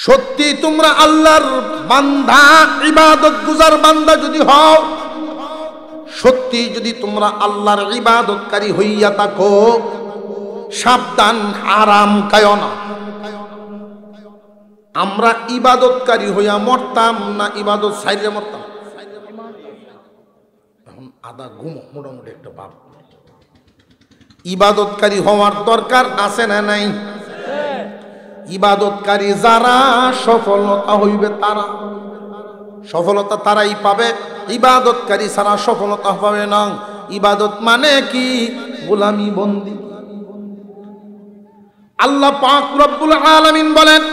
সত্যি তোমরা আল্লাহর বান্দা, ইবাদত গুজার বান্দা যদি হও, সত্যি যদি তোমরা আল্লাহর ইবাদতকারী হইয়া থাকো, সাবধান, হারাম খায়ো না। আমরা ইবাদতকারী হইয়া মরতাম না ইবাদত ছাইরে মরতাম? এখন আদা ঘুমো মোটামুটি একটা ভাব। ইবাদতকারী হওয়ার দরকার আছে না নাই? ইবাদতকারী যারা সফলতা হইবে, তারা সফলতা তারাই পাবে, ইবাদতকারী ছাড়া সফলতা পাবে না। ইবাদত মানে কি? গোলামি বন্দি। আল্লাহ পাক রব্বুল আলামিন বলেন,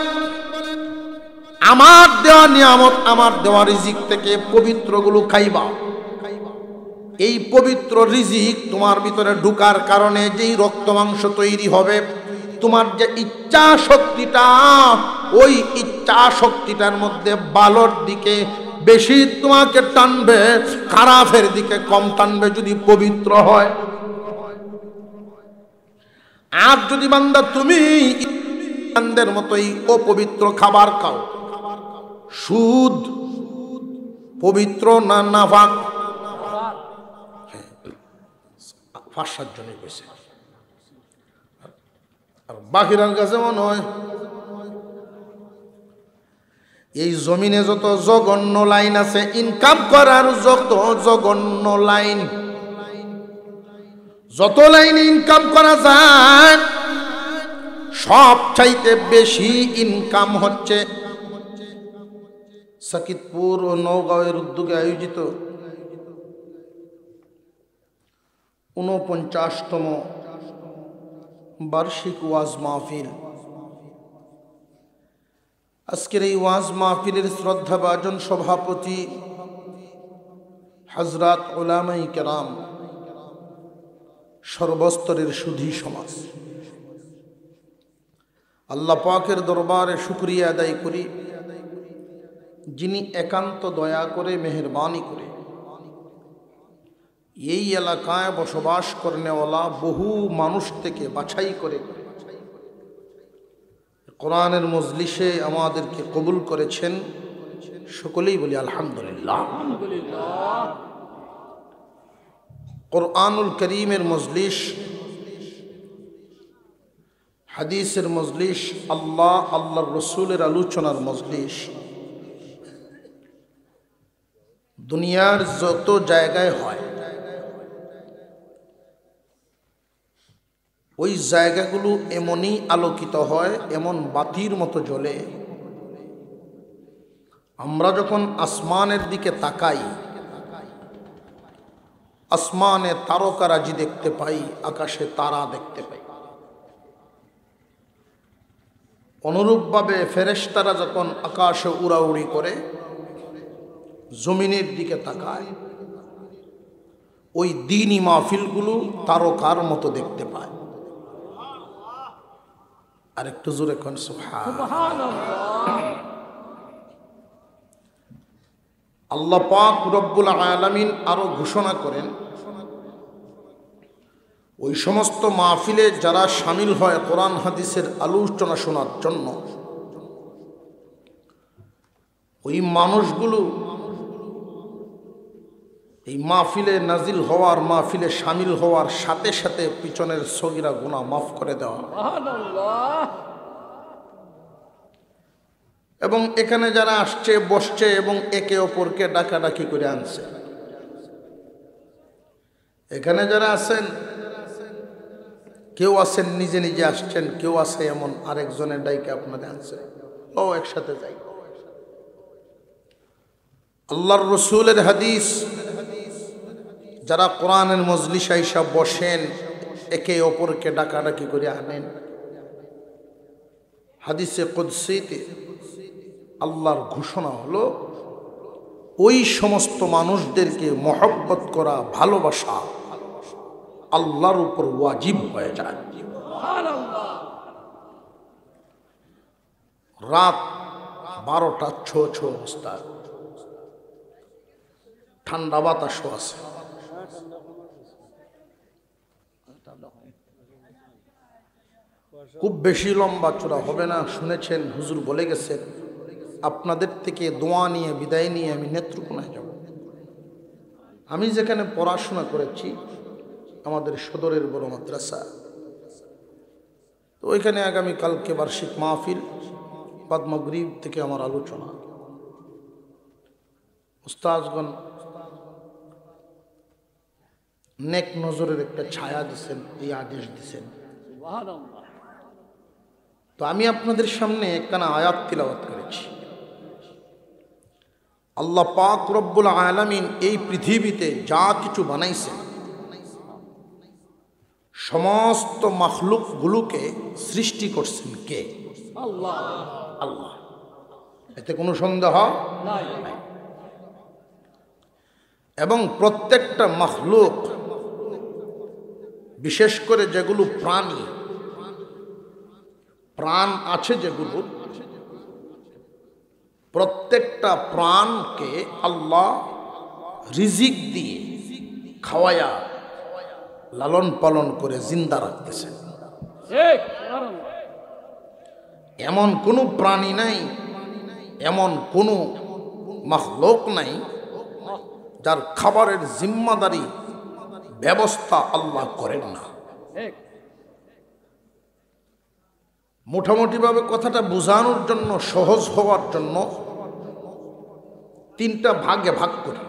আমার দেওয়া নিয়ামত, আমার দেওয়া রিজিক থেকে পবিত্রগুলো খাইবা। এই পবিত্র রিজিক তোমার ভিতরে ঢুকার কারণে যেই রক্ত মাংস তৈরি হবে, তোমার যে ইচ্ছা শক্তিটা, ওই ইচ্ছা শক্তিটার মধ্যে ভালোর দিকে বেশি তোমাকে টানবে, খারাপের দিকে কম টানবে যদি পবিত্র হয়। আর যদি বান্দা তুমি ইমানদের মতোই অপবিত্র খাবার খাও, সুদ পবিত্র না নাফাক? 5-7 জনে কইছে, আর বাকিরার কাছে মনে হয় এই জমিনে যত জঘন্য লাইন আছে ইনকাম করার, যত জঘন্য লাইন, যত লাইনে ইনকাম করা যায়, সব চাইতে বেশি ইনকাম হচ্ছে সাকিতপুর ও নওগাঁয়ের উদ্যোগে আয়োজিত 49তম বার্ষিক ওয়াজ মাহফিল। আজকের এই ওয়াজ মাহফিলের শ্রদ্ধাভাজন সভাপতি হযরত উলামায়ে কেরাম, সর্বস্তরের সুধী সমাজ, আল্লাহ পাকের দরবারে শুকরিয়া আদায় করি, যিনি একান্ত দয়া করে, মেহেরবানি করে এই এলাকায় বসবাস করনেওয়ালা বহু মানুষ থেকে বাছাই করে কোরআনের মজলিসে আমাদেরকে কবুল করেছেন। সকলেই বলি আলহামদুলিল্লাহ। কোরআনুল করিমের মজলিস, হাদিসের মজলিস, আল্লাহর রসুলের আলোচনার মজলিস, দুনিয়ার যত জায়গায় হয় ওই জায়গাগুলো এমনই আলোকিত হয়, এমন বাতির মতো জ্বলে। আমরা যখন আসমানের দিকে তাকাই, আসমানে তারকারাজি দেখতে পাই, আকাশে তারা দেখতে পাই। অনুরূপভাবে ফেরেশতারা যখন আকাশে উড়াউড়ি করে, জমিনের দিকে তাকায়, ওই দ্বীনি মাহফিলগুলো তারকার মতো দেখতে পায়। আর একটু জোরে কোন সুবহানাল্লাহ। আল্লাহ পাক রব্বুল আলামিন আরো ঘোষণা করেন, ওই সমস্ত মাহফিলে যারা শামিল হয় কোরআন হাদিসের আলোচনা শোনার জন্য, ওই মানুষগুলো এই মাহফিলে নাজিল হওয়ার, মাহফিলে শামিল হওয়ার সাথে সাথে পিছনের সগীরা গুনাহ মাফ করে দেওয়া। এবং এখানে যারা আসছে, বসছে এবং একে অপরকে ডাকাডাকি করে আনছে, এখানে যারা আছেন, কেউ আছেন নিজে নিজে আসছেন, কেউ আছে এমন আরেকজনের ডাইকে আপনাদের আনছে, ও একসাথে যাই। আল্লাহর রসুলের হাদিস, যারা কোরআনের মজলিসে আইসা বসেন, একে অপরকে ডাকাডাকি করে আনেন, হাদিসে কুদসিতে আল্লাহর ঘোষণা হলো, ওই সমস্ত মানুষদেরকে মহব্বত করা, ভালোবাসা আল্লাহর উপর ওয়াজিব হয়ে যায়। রাত 12টা ছো অবস্থা, ঠান্ডা বাতাসও আছে, খুব বেশি লম্বা চূড়া হবে না। শুনেছেন হুজুর বলে গেছেন, আপনাদের থেকে দোয়া নিয়ে বিদায় নিয়ে আমি নেত্রকোনায় যাব। আমি যেখানে পড়াশোনা করেছি, আমাদের সদরের বড় মাদ্রাসা, তো ওইখানে আগামীকালকে বার্ষিক মাহফিল, বাদ মাগরিব থেকে আমার আলোচনা। উস্তাজগণ নেক নজরের একটা ছায়া দিচ্ছেন, এই আদেশ দিচ্ছেন। তো আমি আপনাদের সামনে একখানা আয়াত তিলাওয়াত করেছি। আল্লাহ পাক রব্বুল আলামিন এই পৃথিবীতে যা কিছু বানাইছেন, সমস্ত মাখলুকগুলোকে সৃষ্টি করছেন কে? আল্লাহ। আল্লাহ, এতে কোনো সন্দেহ নাই। এবং প্রত্যেকটা মাখলুক, বিশেষ করে যেগুলো প্রাণী, প্রাণ আছে যেগুলো, প্রত্যেকটা প্রাণকে আল্লাহ রিজিক দিয়ে খাওয়ায়া লালন পালন করে জিন্দা রাখতেছেন। এমন কোনো প্রাণী নাই, এমন কোনো মাখলুক নাই যার খাবারের জিম্মাদারি ব্যবস্থা আল্লাহ করেন না। মোটামুটিভাবে কথাটা বোঝানোর জন্য, সহজ হওয়ার জন্য তিনটা ভাগে ভাগ করি।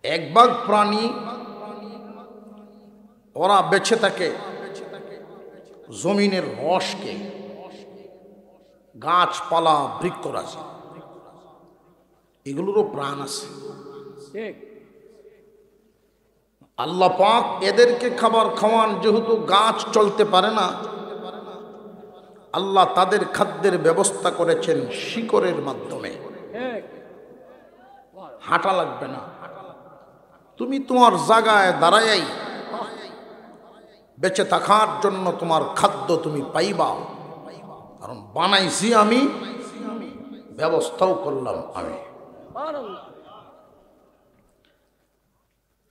এক ভাগ প্রাণী, ওরা বেঁচে থাকে জমিনের রসকে, গাছপালা বৃক্ষরাজি, এগুলোরও প্রাণ আছে। আল্লাহ পাক এদেরকে খাবার খাওয়ান, যেহেতু গাছ চলতে পারে না, আল্লাহ তাদের খাদ্যের ব্যবস্থা করেছেন শিকড়ের মাধ্যমে। হাঁটা লাগবে না, তুমি তোমার জায়গায় দাঁড়াই বেঁচে থাকার জন্য তোমার খাদ্য তুমি পাইবা, কারণ বানাইছি আমি, ব্যবস্থাও করলাম আমি।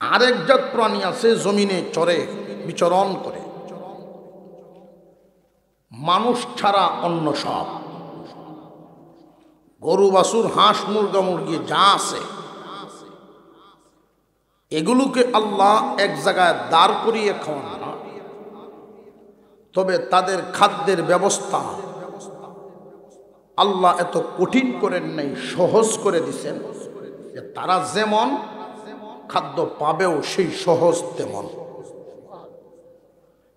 আরেক জাত প্রাণী আছে জমিনে চরে, বিচরণ করে, মানুষ ছাড়া অন্য সব, গরু বাছুর হাঁস মুরগা মুরগি যা আছে, এগুলোকে আল্লাহ এক জায়গায় দাঁড় করিয়ে খাওয়ান না, তবে তাদের খাদ্যের ব্যবস্থা আল্লাহ এত কঠিন করেন নাই, সহজ করে দিছেন যে তারা যেমন খাদ্য পাবেও সেই সহজ তেমন।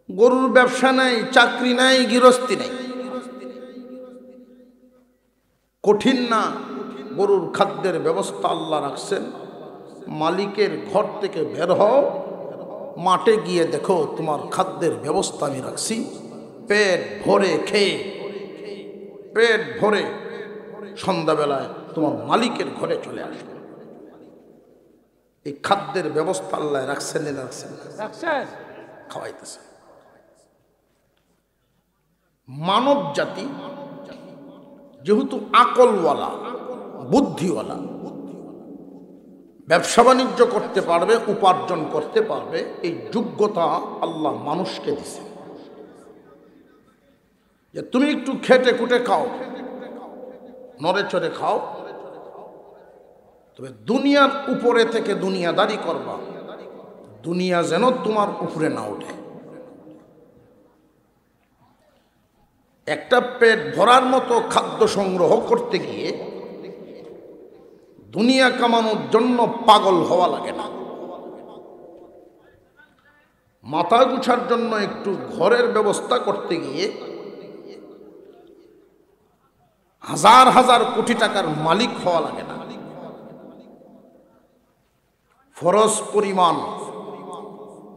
গরুর ব্যবসা নাই, চাকরি নাই, গৃহস্থী নাই, কঠিন না। গরুর খাদ্যের ব্যবস্থা আল্লাহ রাখছেন। মালিকের ঘর থেকে বের হও, মাঠে গিয়ে দেখো তোমার খাদ্যের ব্যবস্থা আমি রাখছি, পেট ভরে খেয়ে, পেট ভরে সন্ধ্যাবেলায় তোমার মালিকের ঘরে চলে আসবে। এই খাদ্যের ব্যবস্থা আল্লাহ রাখছেন, রাখছেন, খাওয়াইতেছে। মানব জাতি যেহেতু আকলওয়ালা, বুদ্ধিওয়ালা, ব্যবসা বাণিজ্য করতে পারবে, উপার্জন করতে পারবে, এই যোগ্যতা আল্লাহ মানুষকে দিছে যে তুমি একটু খেটে খুটে খাও, নড়ে চড়ে খাও, তবে দুনিয়ার উপরে থেকে দুনিয়াদারি করবা, দুনিয়া যেন তোমার উপরে না ওঠে। একটা পেট ভরার মতো খাদ্য সংগ্রহ করতে গিয়ে দুনিয়া কামানোর জন্য পাগল হওয়া লাগে না। মাথা গুছার জন্য একটু ঘরের ব্যবস্থা করতে গিয়ে হাজার হাজার কোটি টাকার মালিক হওয়া লাগে না। ফরজ পরিমাণ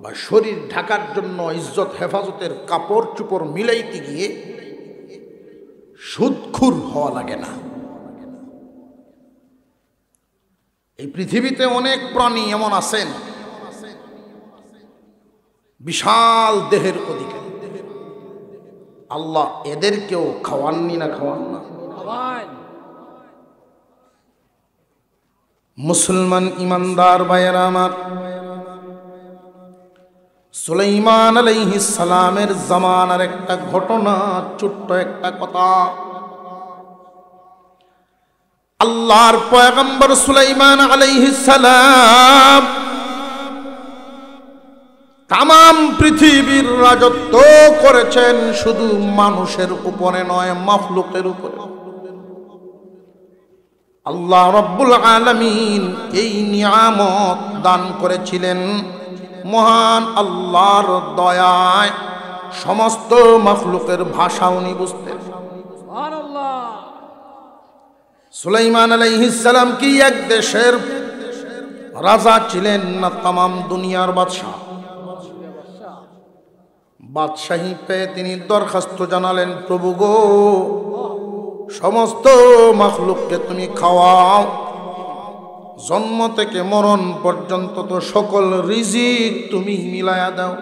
বা শরীর ঢাকার জন্য ইজ্জত হেফাজতের কাপড় চুপড় মিলাইতে গিয়ে সুদখুর হওয়া লাগে না। এই পৃথিবীতে অনেক প্রাণী এমন আছেন বিশাল দেহের অধিকারী, আল্লাহ এদেরকেও খাওয়াননি না? খাওয়ান না? মুসলমান ইমানদার ভাইয়েরা আমার, সুলাইমান আলাইহিস সালামের জামানার একটা ঘটনা, ছোট্ট একটা কথা। আল্লাহর পয়গম্বর সুলাইমান আলাইহিস সালাম তামাম পৃথিবীর রাজত্ব করেছেন, শুধু মানুষের উপরে নয়, মাখলুকের উপরে। আল্লাহ রাব্বুল আলামিন এই নিয়ামত দান করেছিলেন। মহান আল্লাহর দয়ায় সমস্ত মাখলুকের ভাষা উনি বুঝতেন। সুবহানাল্লাহ। সুলাইমান আলাইহিস সালাম কি এক দেশের রাজা ছিলেন না তামাম দুনিয়ার বাদশা? বাদশাহী পেয়ে তিনি দরখাস্ত জানালেন, প্রভু গো, সমস্ত মাখলুককে তুমি খাওয়াও, জন্ম থেকে মরণ পর্যন্ত তো সকল রিজিক তুমি মিলায়া দাও,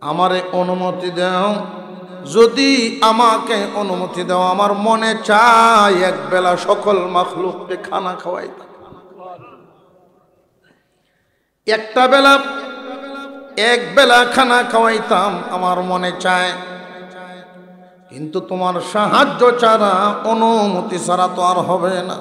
আমারে অনুমতি দাও। যদি আমাকে অনুমতি দাও, আমার মনে চায় এক বেলা সকল মাখলুককে খানা খাওয়াইতাম, এক বেলা খানা খাওয়াইতাম, আমার মনে চায়। কিন্তু তোমার সাহায্য ছাড়া, অনুমতি ছাড়া তো আর হবে না।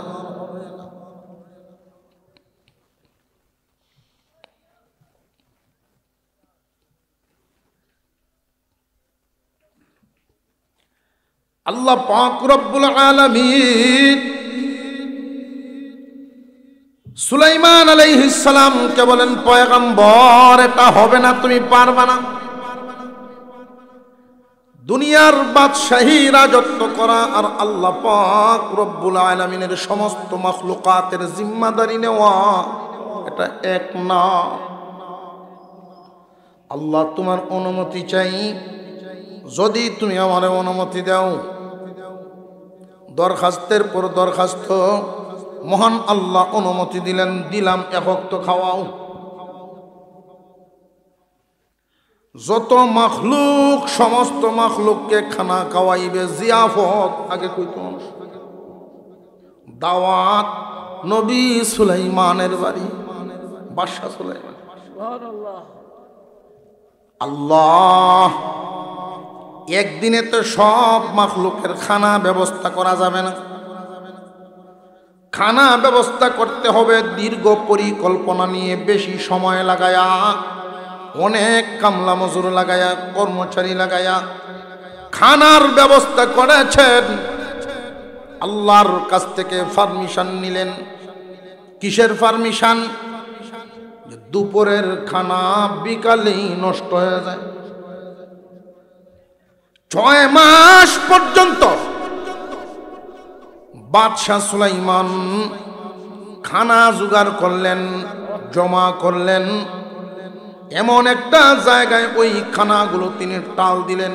আল্লাহ পাক রব্বুল আলামিন সুলাইমান আলাইহিস সালামকে বলেন, পয়গম্বর, এটা হবে না, তুমি পারবে না। দুনিয়ার বাদশাহী রাজত্ব করা আর আল্লাহ পাক রব্বুল আলামিনের সমস্ত মাখলুকাতের জিম্মাদারি নেওয়া, এটা এক না। আল্লাহ, তোমার অনুমতি চাই, যদি তুমি আমার অনুমতি দাও। দরখাস্তের পর দরখাস্ত, মহান আল্লাহ অনুমতি দিলেন, দিলাম, এক ওয়াক্ত খাওয়াও। যত মাখলুক, সমস্ত মাখলুককে খানা খাওয়াইবে, জিয়াফত। আগে কইতো দাওয়াত, নবী সুলাইমানের বাড়ি, বাদশা সুলাইমান। আল্লাহ, একদিনে তো সব মাখলুকের খানা ব্যবস্থা করা যাবে না। খানা ব্যবস্থা করতে হবে দীর্ঘ পরিকল্পনা নিয়ে, বেশি সময় লাগায়া, অনেক কামলা মজুর লাগায়া, কর্মচারী লাগায়া খানার ব্যবস্থা করেছেন। আল্লাহর কাছ থেকে পারমিশন নিলেন। কিসের পারমিশন? দুপুরের খানা বিকালেই নষ্ট হয়ে যায়। 6 মাস পর্যন্ত বাদশাহ সুলাইমান খানা জোগাড় করলেন, জমা করলেন। এমন একটা জায়গায় ওই খানাগুলো তিনি টাল দিলেন,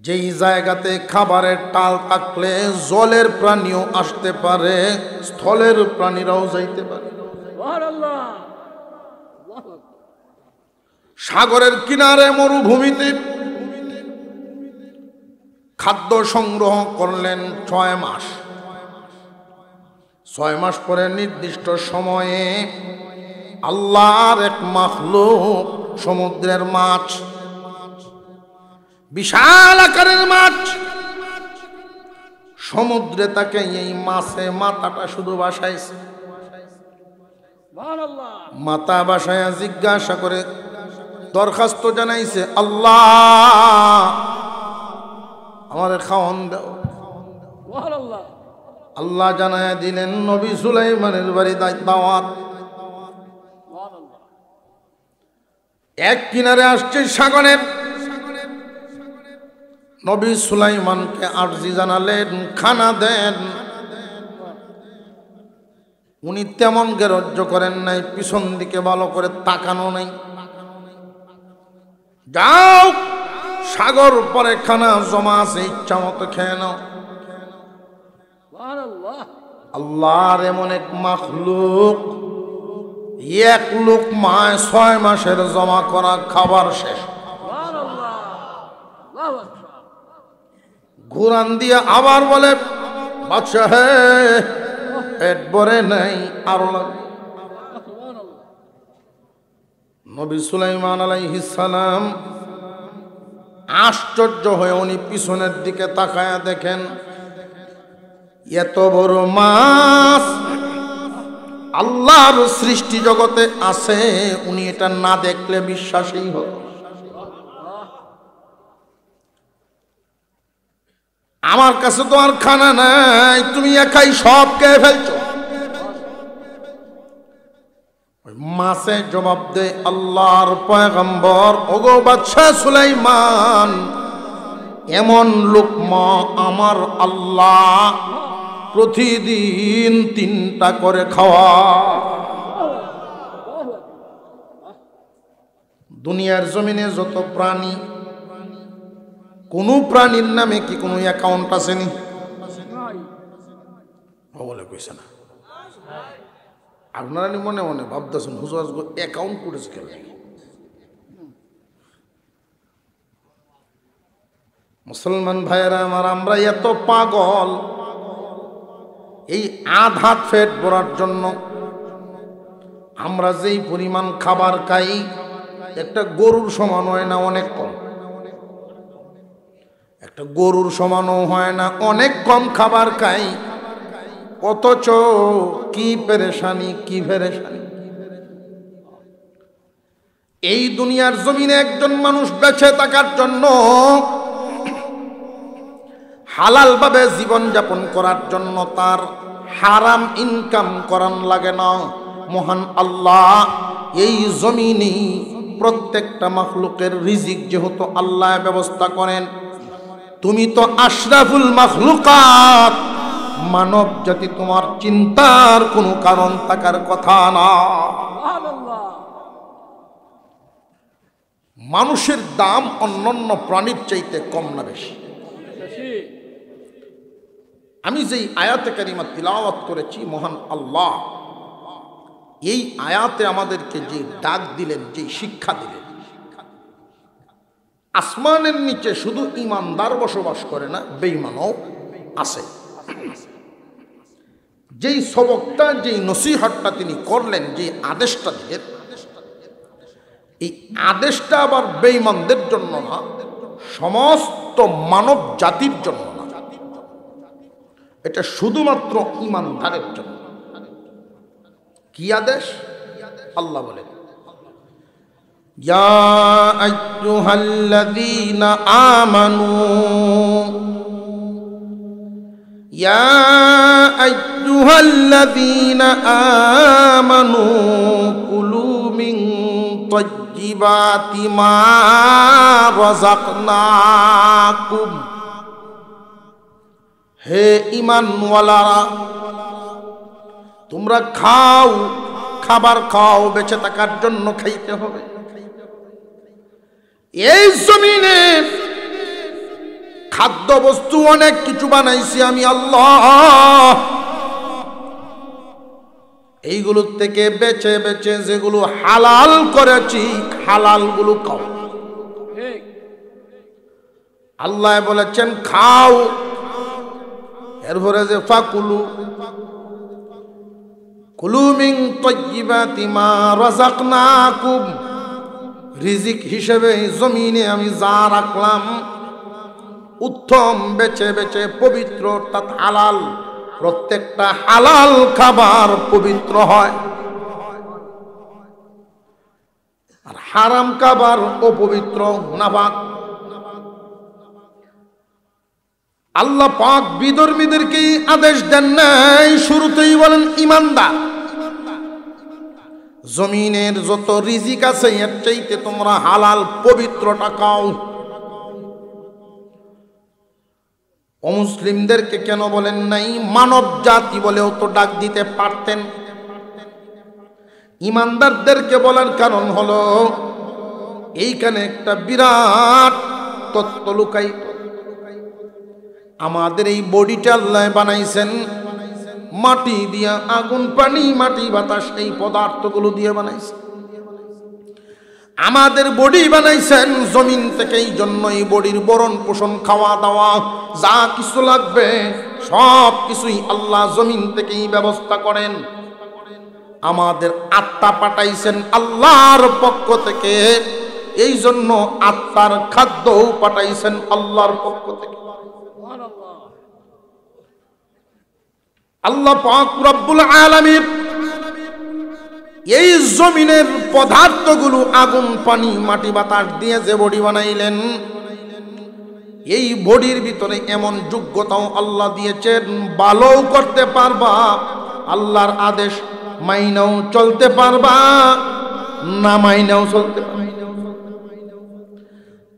যেই জায়গাতে খাবারের টাল থাকলে জলের প্রাণীও আসতে পারে, স্থলের প্রাণীরাও যাইতে পারে। সাগরের কিনারে মরুভূমিতে খাদ্য সংগ্রহ করলেন 6 মাস। 6 মাস পরে নির্দিষ্ট সময়ে আল্লাহর এক মাখলুক, সমুদ্রের মাছ, বিশাল আকারের মাছ, সমুদ্রে তাকে এই মাছে মাথাটা শুধু বাসাইছে। মাথা বাসায়া জিজ্ঞাসা করে দরখাস্ত জানাইছে, আল্লাহ আমাদের খাওয়ান দাও। আল্লাহ জানায়া দিলেন, নবী সুলাইমানের বাড়ি দাওয়াত। এক কিনারে আসছে সাগরের। নবী সুলাইমানকে আরজি জানালেন, খানা দেন। উনি তেমন গ্রাহ্য করেন নাই, পিছন দিকে ভালো করে তাকানো নাই। যাও, সাগর পরে খানা জমা আছে, ইচ্ছা মতো খেয়ে নাও। আল্লাহর এমন এক মাখলুক, এক লুকমায় 6 মাসের জমা করা খাবার শেষ। ঘুরান দিয়ে আবার বলে, বাদশা হে, পেট ভরে নাই, আরো লাগবে। নবী সুলাইমান আলাইহিস সালাম আশ্চর্য হয়ে উনি পিছনের দিকে তাকায়া দেখেন এত বড় মাছ আল্লাহর সৃষ্টি জগতে আছে, উনি এটা না দেখলে বিশ্বাসই হতো। আমার কাছে তো আর খানা নাই, তুমি একাই সব খেয়ে ফেলছো। মাছে জবাব দেয় আল্লাহর পয়গম্বর, ওগো বাদশা সুলাইমান, এমন লোকমা আমার আল্লাহ প্রতিদিন 3টা করে খাওয়া। দুনিয়ার জমিনে যত প্রাণী, কোন প্রাণীর নামে কি কোনো অ্যাকাউন্ট আছে নি? বলে কইছে না। আপনারা মনে মনে ভাবতেছেন হুজুর অ্যাকাউন্ট করেছে কেন? মুসলমান ভাইয়েরা আমার, আমরা এত পাগল এই আধা পেট ভরার জন্য। আমরা যেই পরিমাণ খাবার খাই একটা গরুর সমান হয় না, অনেক কম। একটা গরুর সমানও হয় না, অনেক কম খাবার খাই, অথচ কি পেরেশানি, কি পেরেশানি। এই দুনিয়ার জমিনে একজন মানুষ বেঁচে থাকার জন্য, হালাল ভাবে জীবন যাপন করার জন্য তার হারাম ইনকাম করান লাগে না। মহান আল্লাহ এই জমিনে প্রত্যেকটা মাখলুকের রিজিক যেহেতু আল্লাহ ব্যবস্থা করেন, তুমি তো আশরাফুল মাখলুকাত, মানব জাতি, তোমার চিন্তার কোনো কারণ থাকার কথা না। মানুষের দাম অন্যান্য প্রাণীর চাইতে কম না বেশি? আমি যেই আয়াতে কারিমা তিলাওয়াত করেছি, মহান আল্লাহ এই আয়াতে আমাদেরকে যে ডাক দিলেন, যে শিক্ষা দিলেন, আসমানের নিচে শুধু ইমানদার বসবাস করে না, বেঈমানও আছে। যেই সবকটা, যেই নসিহতটা তিনি করলেন, যে আদেশটা দিলেন, এই আদেশটা আবার বেঈমানদের জন্য না, সমস্ত মানব জাতির জন্য না, এটা শুধুমাত্র ইমানদারের জন্য। কি আদেশ? আল্লাহ বলেন, ইয়া আইয়ুহাল্লাযীনা আমানু, ইয়া আইয়ুহাল্লাযীনা আমানু কুলু মিন তাইয়্যিবাতি মা রাযাকনাকুম। হে ঈমানওয়ালারা, তোমরা খাও, খাবার খাও, বেঁচে থাকার জন্য খাইতে হবে। এই জমিনে খাদ্য বস্তু অনেক কিছু বানাইছি আমি আল্লাহ, এইগুলোর থেকে বেছে বেছে যেগুলো হালাল করেছি, হালাল গুলো খাও। আল্লাহ বলেছেন খাও, এরপরে যে ফাকুলু কুলু মিন তাইয়্যিবাতি মা রাযাকনাকুম, রিজিক হিসেবে জমিনে আমি যা রাখলাম উত্তম বেছে বেছে পবিত্র, অর্থাৎ হালাল। প্রত্যেকটা হালাল খাবার পবিত্র হয়, আর হারাম খাবার অপবিত্র, নাপাক। আল্লাহ পাক বিধর্মীদেরকে আদেশ দেন নাই, শুরুতেই বলেন ইমানদার। জমিনের যত রিজিক আছে এর চাইতে তোমরা হালাল পবিত্রটা খাও। অমুসলিমদেরকে কেন বলেন নাই? মানব জাতি বলেও তো ডাক দিতে পারতেন। ইমানদারদেরকে বলার কারণ হলো এইখানে একটা বিরাট তত্ত্ব লুকায়িত। আমাদের এই বডিটা আল্লাহ বানাইছেন মাটি দিয়া, আগুন, পানি, মাটি, বাতাস, এই পদার্থগুলো দিয়ে বানাইছেন। আমাদের বডি বানাইছেন জমিন থেকে, এই জন্য এই বডির ভরণ পোষণ, খাওয়া দাওয়া যা কিছু লাগবে সব কিছুই আল্লাহ জমিন থেকেই ব্যবস্থা করেন। আমাদের আত্মা পাঠাইছেন আল্লাহর পক্ষ থেকে, এই জন্য আত্মার খাদ্যও পাঠাইছেন আল্লাহর পক্ষ থেকে। আল্লাহ পাক রব্বুল আলামিন এই জমিনের পদার্থগুলো আগুন, পানি, মাটি, বাতাস দিয়ে যে বডি বানাইলেন, এই বডির ভিতরে এমন যোগ্যতাও আল্লাহ দিয়েছেন, ভালোও করতে পারবা, আল্লাহর আদেশ মাইনাও চলতে পারবা, না মাইনাও চলতে পারবা।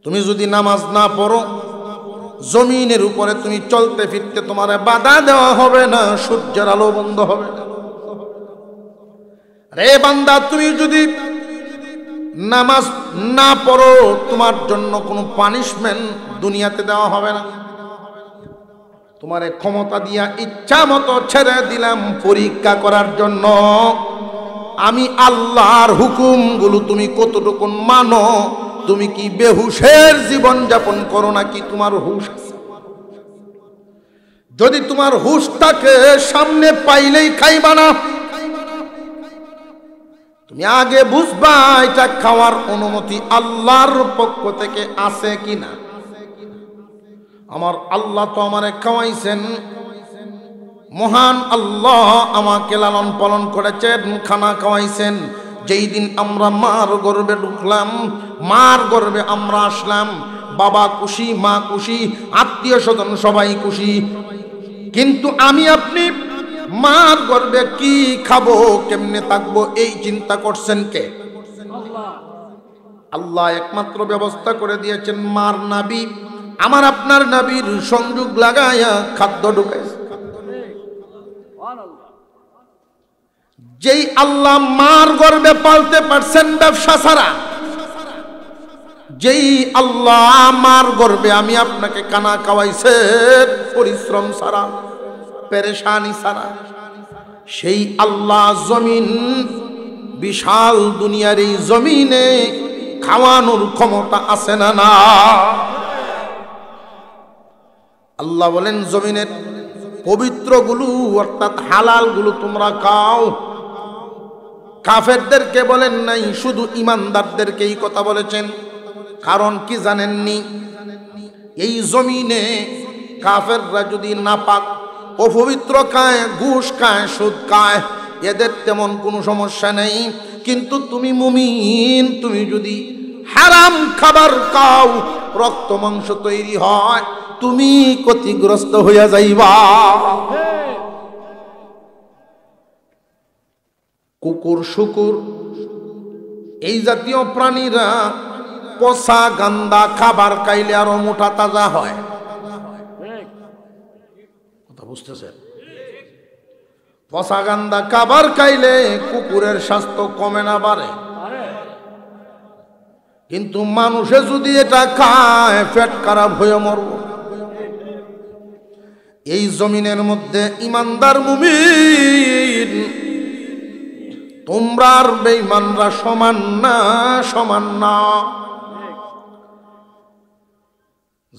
তুমি যদি নামাজ না পড়ো, জমিনের উপরে তুমি চলতে ফিরতে তোমার বাধা দেওয়া হবে না, সূর্যের আলো বন্ধ হবে না। রে বান্দা, তুমি যদি নামাজ না পড়ো, তোমার জন্য কোনো পানিশমেন্ট দুনিয়াতে দেওয়া হবে না। তোমারে ক্ষমতা দিয়া ইচ্ছা মতো ছেড়ে দিলাম পরীক্ষা করার জন্য, আমি আল্লাহর হুকুমগুলো তুমি কতটুকু মানো, তুমি কি বেহুশের জীবন যাপন করো নাকি তোমার হুশ আছে? যদি তোমার হুশ থাকে, সামনে পাইলেই খাইবা না, তুমি আগে বুঝবা এটা খাওয়ার অনুমতি আল্লাহর পক্ষ থেকে আছে কিনা। আমার আল্লাহ তো আমারে খাওয়াইছেন, মহান আল্লাহ আমাকে লালন পালন করেছেন, খানা খাওয়াইছেন। যেই দিন আমরা মার গর্ভে ঢুকলাম, মার গর্ভে আমরা আসলাম, বাবা খুশি, মা খুশি, আত্মীয় স্বজন সবাই খুশি, কিন্তু আমি আপনি মার গর্ভে কি খাবো, কেমনে থাকবো, এই চিন্তা করছেন কে? আল্লাহ একমাত্র ব্যবস্থা করে দিয়েছেন, মার নাবি, আমার আপনার নাবির সংযোগ লাগায়া খাদ্য ঢুকাইছে। যেই আল্লাহ মার গর্ভে পালতে পারছেন ব্যবসা ছাড়া, যেই আল্লাহ মার গর্ভে আমি আপনাকে কানা খাওয়াইছেন পরিশ্রম ছাড়া, পেরেশানি ছাড়া, সেই আল্লাহ জমিন, বিশাল দুনিয়ার এই জমিনে খাওয়ানোর ক্ষমতা আছে না? না। আল্লাহ বলেন জমিনের পবিত্রগুলো অর্থাৎ হালালগুলো তোমরা খাও। কাফেরদেরকে বলেন নাই, শুধু ইমানদারদেরকে এই কথা বলেছেন। কারণ কি জানেননি? এই জমিনে কাফেররা যদি নাপাক, অপবিত্র খায়, ঘুষ খায়, সুদ খায়, এদের তেমন কোনো সমস্যা নেই। কিন্তু তুমি মুমিন, তুমি যদি হারাম খাবার খাও, রক্ত মাংস তৈরি হয়, তুমি ক্ষতিগ্রস্ত হইয়া যাইবা। কুকুর, শুকুর, এই জাতীয় প্রাণীরা পচা গান্দা খাবার খাইলে আরো মোটা তাজা হয়। কথা বুঝতেছেন? পচা গান্দা খাবার খাইলে কুকুরের স্বাস্থ্য কমে না বাড়ে, কিন্তু মানুষে যদি এটা খায় পেট খারাপ হয়ে মরব। এই জমিনের মধ্যে ইমানদার মুমিন তোমরা আর বেঈমানরা সমান না, সমান না।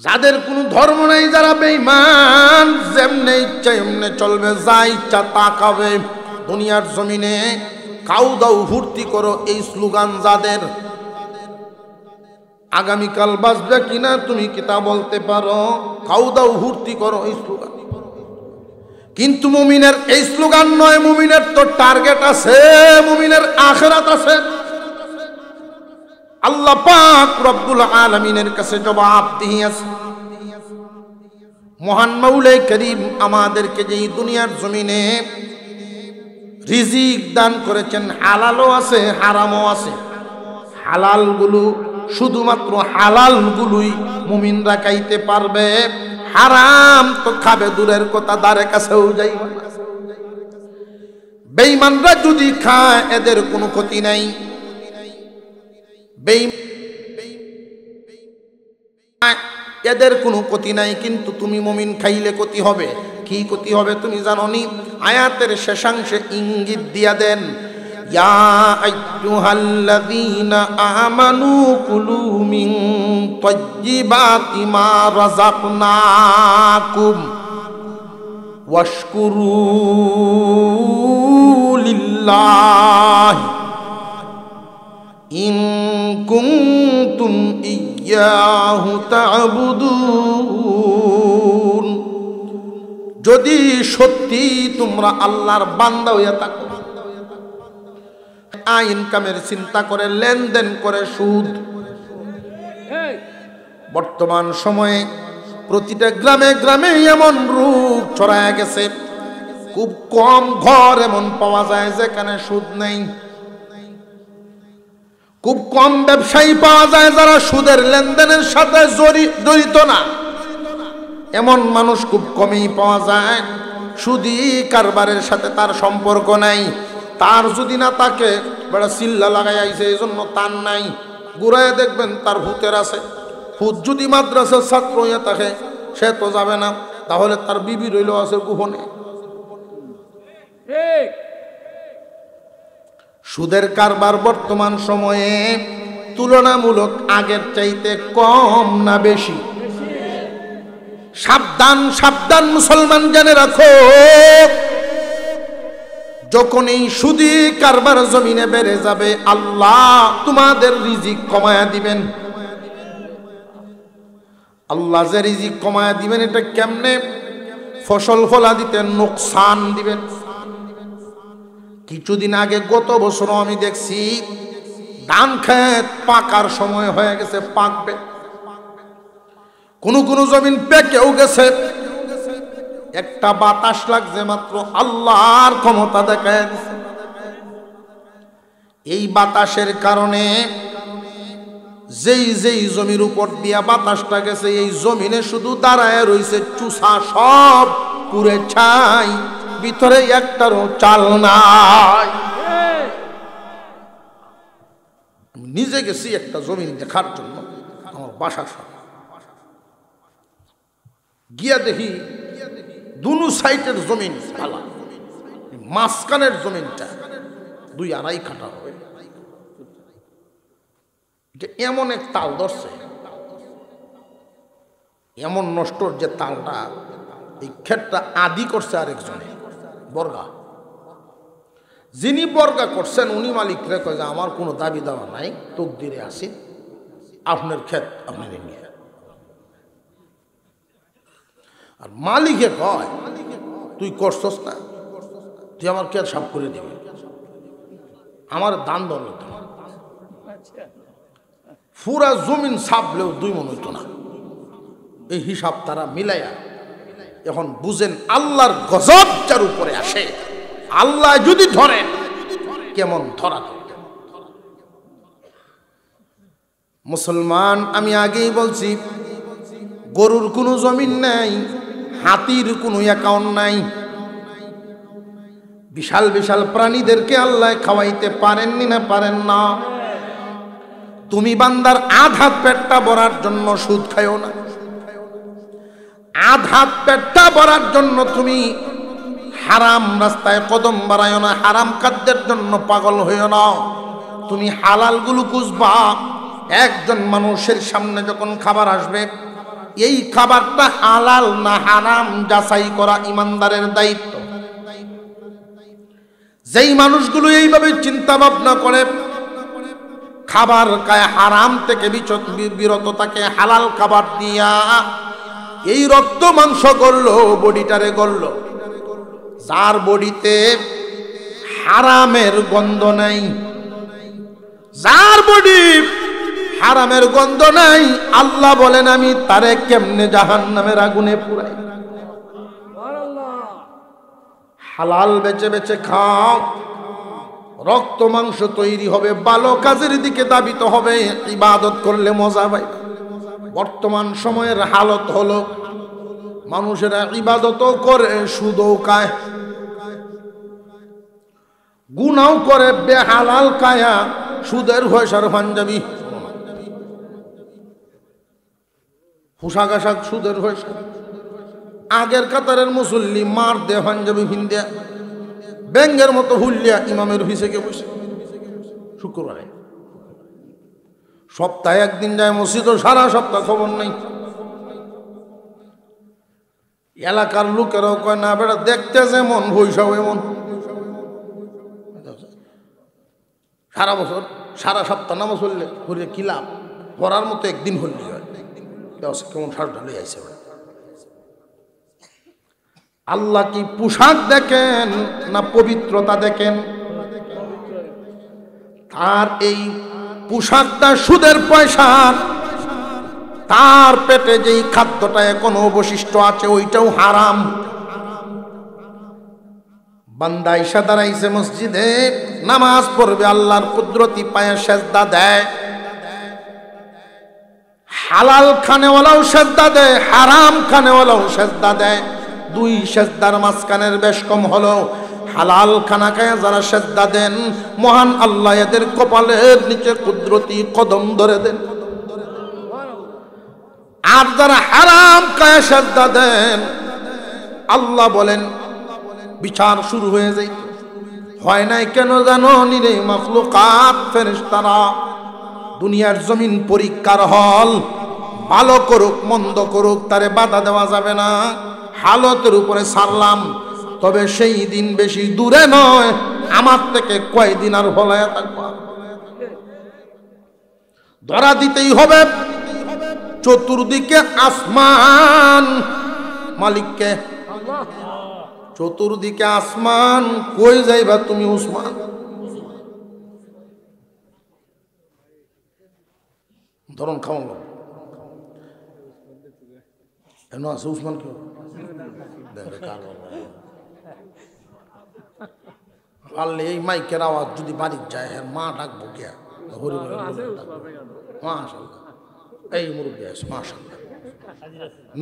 যাদের কোনো ধর্ম নেই, যারা বেঈমান, যেমনে ইচ্ছা এমনে চলবে, যা ইচ্ছা তা খাবে। দুনিয়ার জমিনে খাও দাও ফুর্তি করো, এই স্লোগান যাদের, আগামীকাল বাঁচবে কিনা তুমি কি তা বলতে পারো? খাও দাও ফুর্তি করো, এই স্লোগান। কিন্তু মুমিনের এই স্লোগান নয়, মুমিনের তো টার্গেট আছে, মুমিনের আখিরাত আছে। আল্লাহ পাক রব্বুল আলামিনের কাছে জবাবদিহি আছে। মহান মাওলাই করিম আমাদেরকে যে দুনিয়ার জমিনে রিজিক দান করেছেন, হালালও আছে হারামও আছে। হালালগুলো শুধুমাত্র হালালগুলোই মুমিনরা খাইতে পারবে, হারাম তো খাবে দূরের কথা, দ্বারে কাছেও যাইবে না। বেঈমানরা যদি খায় এদের কোনো ক্ষতি নাই, এদের কোনো ক্ষতি নাই। কিন্তু তুমি মুমিন খাইলে ক্ষতি হবে। কি ক্ষতি হবে তুমি জানো নি? আয়াতের শেষাংশে ইঙ্গিত দিয়া দেন, ইয়া আইয়ুহাল্লাযীনা আমানু কুলু মিন তাইয়্যিবাতি মা রাযাকনাকুম ওয়াশকুরু লিল্লাহ ইন কুনতুম ইয়্যাহু তা'বুদুন। যদি সত্যি তোমরা আল্লাহর বান্দা হইয়া থাকো, ইনকামের চিন্তা করে, লেনদেন করে সুদ। বর্তমান সময়ে প্রতিটা গ্রামে গ্রামে এমন রূপ ছড়ায় গেছে, খুব কম ঘর এমন পাওয়া যায় যেখানে সুদ নেই। খুব কম ব্যবসায়ী পাওয়া যায় যারা সুদের লেনদেনের সাথে জড়িত না। এমন মানুষ খুব কমই পাওয়া যায়। সুদী কারবারের সাথে তার সম্পর্ক নাই। তার যদি না তাকে বড় চিল্লা লাগাই আইছে, এই জন্য তার নাই। ঘুরায় দেখবেন তার ভূতের আছে। ভূত যদি মাদ্রাসার ছাত্র হইয়া থাকে সে তো যাবে না, তাহলে তার বিবি রইল আছে গোপনে। সুদের কারবার বর্তমান সময়ে তুলনামূলক আগের চাইতে কম না বেশি? সাবধান সাবধান মুসলমান, জেনে রাখো, যখন এই সুদি কারবার জমিনে বেড়ে যাবে, আল্লাহ তোমাদের রিজিক কমায়া দিবেন। আল্লাহ যে রিজিক কমায়া দিবেন, এটা কেমনে? ফসল ফলা দিতে নোকসান দিবেন। কিছুদিন আগে গত বছর আমি দেখছি ধান ক্ষেত পাকার সময় হয়ে গেছে, পাকবে। কোন কোন জমিন পেকেও গেছে। একটা বাতাস লাগছে মাত্র, আল্লাহর ক্ষমতা দেখায় দিছে। এই বাতাসের কারণে যেই যেই জমির উপর দিয়া বাতাসটা গেছে, এই জমিনে শুধু দাঁড়ায় রইছে চুষা, সব পুরে ছাই, ভিতরে একটারও চাল নাই। আমি নিজে গেছি একটা জমিন দেখার জন্য, আমার বাসার সাথে গিয়া দেখি দুনো সাইডের জমিন ভালো, মাঝখানের জমিনটা 2-2.5 কাঠা হবে। এমন এক তাল ধরছে, এমন নষ্টর যে তালটা, এই ক্ষেতটা আদি করছে আরেকজনে বর্গা। যিনি বর্গা করছেন উনি মালিকরে কয় যে আমার কোনো দাবি দাওয়া নাই, তকদিরে আসি, আপনার ক্ষেত আপনি নিয়ে। আর মালিকে কয় তুই করছস না, তুই আমার ক্ষেত সাফ করে দিবি, আমার দান ধরল। পুরা জমিন সাপলেও 2 মণ হইতো না। এই হিসাব তারা মিলাইয়া এখন বুঝেন আল্লাহর গজব যার উপরে আসে, আল্লাহ যদি ধরেন কেমন ধরা। মুসলমান, আমি আগেই বলছি, গরুর কোনো জমিন নাই, হাতির কোনো অ্যাকাউন্ট নাই। বিশাল বিশাল প্রাণীদেরকে আল্লাহ খাওয়াইতে পারেননি না পারেন না? তুমি বান্দার আধা পেটটা ভরার জন্য সুদ খাইও না। আধা পেটটা ভরার জন্য তুমি হারাম রাস্তায় কদম বাড়াইও না, হারাম খাদ্যের জন্য পাগল হইও না। তুমি হালাল গুলো খুঁজবা। একজন মানুষের সামনে যখন খাবার আসবে, এই খাবারটা হালাল না হারাম যাচাই করা ইমানদারের দায়িত্ব। যেই মানুষগুলো এইভাবে চিন্তা ভাবনা করে, খাবার খায় হারাম থেকে বিরত থাকে, হালাল খাবার দিয়া এই রক্ত মাংস গড়ল, বডিটারে গড়ল। যার বডিতে হারামের গন্ধ নাই, যার বডি হারামের গন্ধ নাই, আল্লাহ বলেন আমি তারে কেমনে জাহান্নামের আগুনে পুরাই। হালাল বেচে বেচে খাও, রক্ত মাংস তৈরি হবে, ভালো কাজের দিকে দাবিত হবে, ইবাদত করলে মজা পাই। বর্তমান সময়ের হালত হলো মানুষেরা ইবাদতও করে, সুদও খায়, গুনাও করে, বেহালাল কায়া সুদের পয়সার পাঞ্জাবি, পোশাক আশাক সুদের পয়সা। আগের কাতারের মুসল্লি মার দে পাঞ্জাবি ভিন্দিয়া ব্যাঙ্গের মতো হুল্লিয়া ইমামের অফিসে গিয়ে বসে শুক্রবারে। সপ্তাহে একদিন যায় মসজিদ, সারা সপ্তাহ খবর নাই। এলাকার লোকেরাও কয় না বেটা দেখতে যেমন বৈশাখ এমন। সারা বছর সারা সপ্তাহ নামাজ হলে হলে কি লাভ? পড়ার মতো একদিন হলি হয় কেমন সার ঢালে আইসে। আল্লাহ কি পোশাক দেখেন না পবিত্রতা দেখেন? তার এই পোশাকটা সুদের পয়সা, তার পেটে যেই খাদ্যটা এখনো অবশিষ্ট আছে ওইটাও হারাম। বান্দা ইশা দাঁড়াইছে মসজিদে নামাজ পড়বে, আল্লাহর কুদরতি পায়ে সেজদা দেয়। হালাল খানেওয়ালাও সেজদা দেয়, হারাম খানেওয়ালাও সেজদা দেয়। দুই সেজদার মাঝখানের বেশ কম হলো হালাল খানা খায় যারা সেজদা দেন, মহান আল্লাহ এদের কপালের নিচে কুদরতি কদম ধরে দেন। আর যারা হারাম খায় সেজদা দেন, আল্লাহ বলেন বিচার শুরু হয়ে যায়। হয় নাই কেন জানো? নিরে মাখলুকাত ফেরেশতারা, দুনিয়ার জমিন পরীক্ষার হল, ভালো করুক মন্দ করুক তারে বাধা দেওয়া যাবে না, হালতের উপরে ছাড়লাম। তবে সেই দিন বেশি দূরে নয়, আমার থেকে কয়দিন আর হলায় থাকবা, ধরা দিতেই হবে। চতুর্দিকে আসমান, মালিককে চতুর্দিকে আসমান, কই যাইবা তুমি উসমান? ধরুন খাওয়ান এন আছে উসমান কেউ পারলে এই মাইকের আওয়াজ যদি বাড়ির যায় হ্যাঁ মা ডাকবো কে? মাশাআল্লাহ, এই মুরব্বী আছে মাশাআল্লাহ,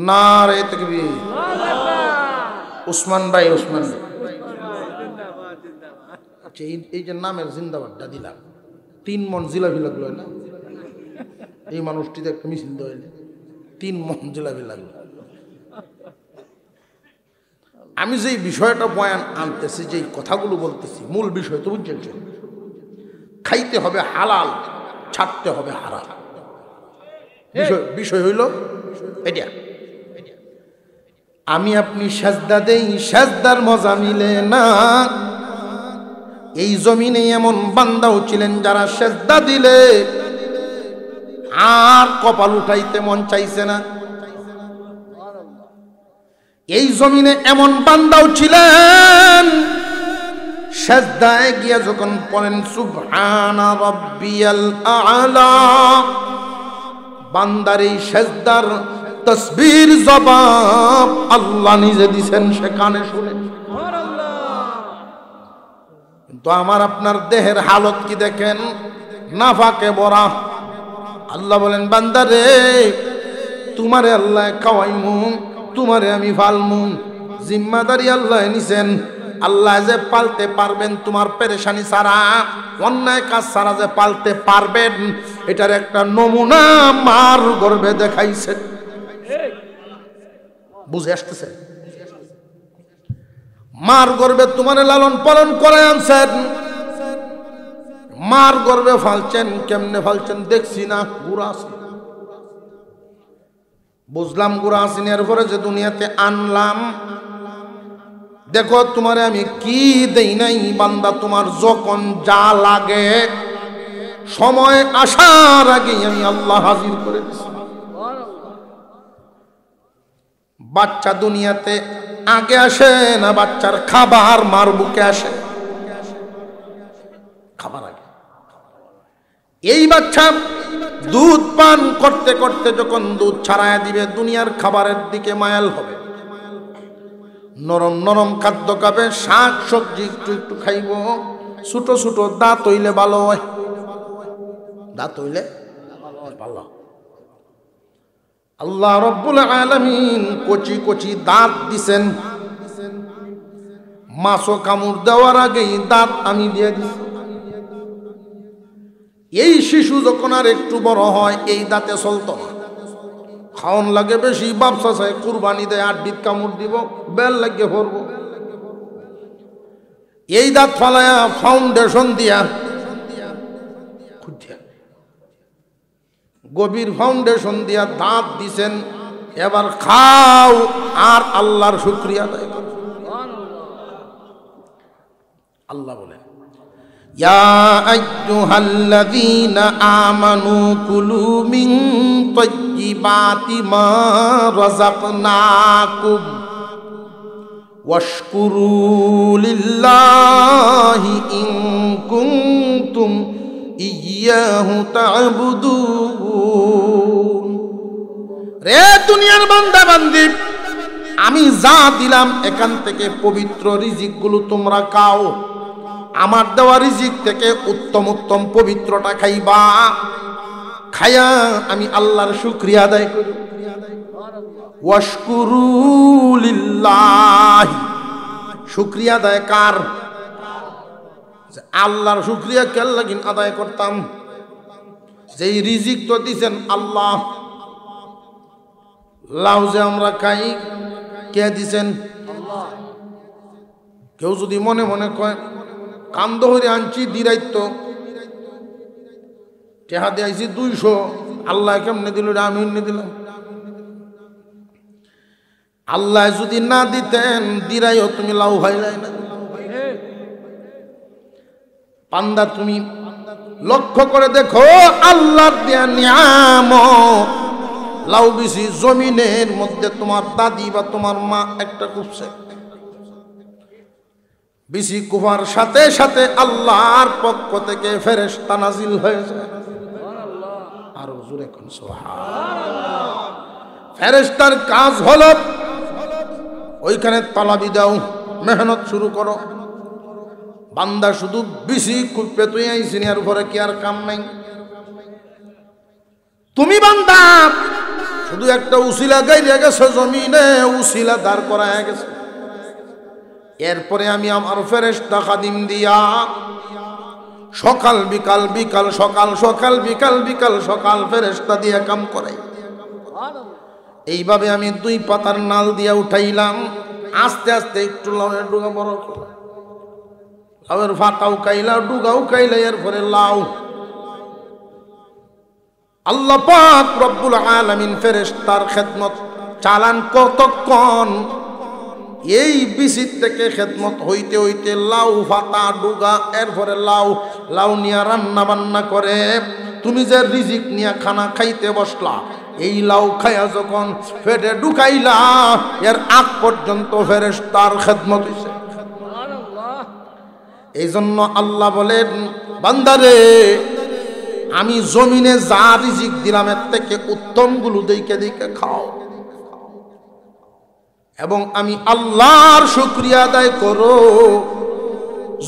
নারে তাকবীর। উসমান ভাই, উসমান ভাই, আচ্ছা এই যে নামের জিন্দাবাদটা দিলাম, 3 মন জিলাপি লাগলো না এই মানুষটিতে একটা মিছিল দইলে 3 মন জিলাপি লাগলো। আমি যেই বিষয়টা বয়ান আনতেছি, যেই কথাগুলো বলতেছি, মূল বিষয় তো বুঝছেন, খাইতে হবে হালাল, ছাড়তে হবে হারাম। বিষয় হইল এটা। আমি আপনি সেজদা দেই, সেজদার মজা মিলে না। এই জমিনে এমন বান্দাও ছিলেন যারা সেজদা দিলে আর কপাল উঠাইতে মন চাইছে না। এই জমিনে এমন বান্দাও ছিলেন সেজদায় গিয়া যখন পড়েন সুবহানা রাব্বিয়াল আ'লা, বান্দার এই সেজদার তসবির জবাব আল্লাহ নিজে দিছেন, সেখানে শুনেন। কিন্তু আমার আপনার দেহের হালত কি দেখেন? নাফাকে ভরা। আল্লাহ বলেন বান্দারে তোমারে আল্লাহ খাওয়াইমু, তোমারে আমি ফালমু, জিম্মাদারি আল্লাহ নিছেন। আল্লাহ যে পালতে পারবেন তোমার পেরেশানি ছাড়া, অন্যায় কাজ ছাড়া যে পালতে পারবেন, এটার একটা নমুনা মার গর্ভে দেখাইছেন। বুঝে আসতেছে? মার গর্ভে তোমার লালন পালন করে আনছেন, মার গর্ভে ফালছেন। কেমনে ফালছেন দেখছি না, গুড়া আসেন। বুঝলাম গুড়া আসেন, এরপরে যে দুনিয়াতে আনলাম, দেখো তোমারে আমি কি দেই নাই বান্দা, তোমার যখন যা লাগে সময় আসার আগে আমি আল্লাহ হাজির করে দিছি। বাচ্চা দুনিয়াতে আগে আসে না, বাচ্চার খাবার মার বুকে আসে, খাবার আগে। এই বাচ্চা দুধ পান করতে করতে যখন দুধ ছাড়ায় দিবে, দুনিয়ার খাবারের দিকে মায়াল হবে, নরম নরম খাদ্য খাবে, শাক সবজি একটু একটু খাইব, ছোট ছোট দাঁত হইলে ভালো হয়, দাঁত হইলে ভালো। আল্লাহ রব্বুল আলামিন কচি কচি দাঁত দিছেন, মাছও কামড় দেওয়ার আগেই দাঁত আমি দিয়ে দিছি। এই শিশু যখন আর একটু বড় হয়, এই দাঁতে চলতো না, খাওয়ান লাগে বেশি, বাপসা চাই কুরবানি দেয়, 8 দিত কামড় দিব, বেল লাগিয়ে পড়বো। এই দাঁত ফালায়া ফাউন্ডেশন দিয়া গভীর ফাউন্ডেশন দিয়া দাঁত দিছেন, এবার খাও আর আল্লাহর শুকরিয়া আদায় করো। আল্লাহ বলেন, ইয়া আইয়ুহাল্লাযীনা আমানু কুলু মিন তাইয়্যিবাতি মা রাযাকনাকুম ওয়াশকুরু লিল্লাহি ইন কুনতুম ইয়্যাহু তা'বুদুন। রে দুনিয়ার বান্দা বান্দি, আমি যা দিলাম এখান থেকে পবিত্র রিজিকগুলো তোমরা খাও। আমার দেওয়া রিজিক থেকে উত্তম উত্তম পবিত্রটা খাইবা। খায়া আমি আল্লাহর শুকরিয়া আদায় করি। ওয়াশকুরু লিল্লাহি, শুকরিয়া আদায় কার? আল্লাহর শুকরিয়া কেন লাগিন আদায় করতাম? যেই রিজিক তো দিছেন আল্লাহ। লাউ যে আমরা খাই কে দিছেন? আল্লাহ। কেউ যদি মনে মনে কয় কান্দ হইরে আনছি দিরাইত টেহা দিয়েছি 200, আল্লাহ কেমনে দিল? আমি এনে দিলাম। আল্লাহ যদি না দিতেন দিরাইও তুমি লাউ ভাইলাই না। পান্দা তুমি লক্ষ্য করে দেখো, আল্লাহর দেয়া নিয়ামত লাউ বেশি জমিনের মধ্যে তোমার দাদি বা তোমার মা একটা কুপছে, বিসি কুফার সাথে সাথে আল্লাহর পক্ষ থেকে ফেরেশতা নাজিল হয়েছে। আরো জোরে কোন সুবহানাল্লাহ। ফেরেশতার কাজ হলো ওইখানে তালাবি দাও, মেহনত শুরু করো। বান্দা শুধু বিসি কুপে তুই আইছিনি, আর ঘরে কি আর কাম নাই? তুমি বান্দা শুধু একটা উসিলা গাইলে গেছে জমিনে, উসিলা দাঁড় করায় গেছে। এরপরে আমি আমার ফেরেশতা খাদিম দিয়া সকাল বিকাল বিকাল সকাল সকাল বিকাল বিকাল সকাল ফেরেশতা দিয়া কাম করাই। এইভাবে আমি 2 পাতার নাল দিয়া উঠাইলাম। আস্তে আস্তে একটু লাউয়ের ডুগা বড়, লাউয়ের ফাটাও খাইলা, ডুগাও খাইলা, এরপরে লাউ। আল্লাহ পাক রব্বুল আলামিন ফেরেশতার খেদমত চালান কতক্ষণ? এই বিসির থেকে খেদমত হইতে হইতে লাউ ফাতা ডুগা, এরপরে লাউ লাউ নিয়ে রান্না বান্না করে। তুমি যে রিজিক নিয়ে খানা খাইতে বসলা, এই লাউ খাইয়া যখন পেটে ঢুকাইলা, এর আগ পর্যন্ত ফেরেশতার খেদমত হইছে। এই জন্য আল্লাহ বলেন, বান্দারে আমি জমিনে যা রিজিক দিলাম এর থেকে উত্তমগুলো দেখে দেখে খাও, এবং আমি আল্লাহর শুকরিয়া আদায় করো।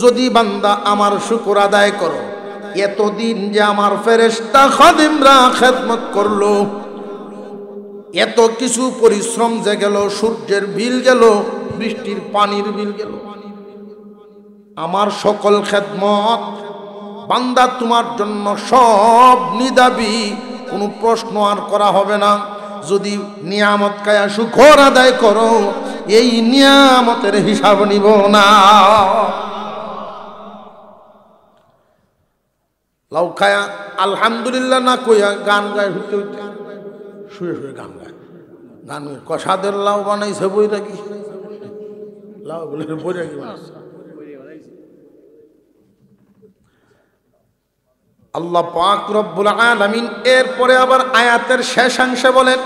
যদি বান্দা আমার শুকর আদায় করো, এতদিন যে আমার ফেরেশতা খাদিমরা খেদমত করলো, এত কিছু পরিশ্রম যে গেল, সূর্যের বিল গেল, বৃষ্টির পানির বিল গেল, আমার সকল খেদমত বান্দা তোমার জন্য সব নিদাবি, কোনো প্রশ্ন আর করা হবে না। যদি নিয়ামত খায়া শুকর আদায় করো, এই নিয়ামতের হিসাব নিব না। লাউ খায়া আলহামদুলিল্লাহ না কইয়া গান গায়, হইতে হইতে শুয়ে শুয়ে গান গায়। গান কষাদের লাউ বানাইছে বই রাখি, লাউ বলে বই রাখি বানাইছে। আল্লাহ পাক রব্বুল আলামিন এরপরে আবার আয়াতের শেষাংশে বলেন,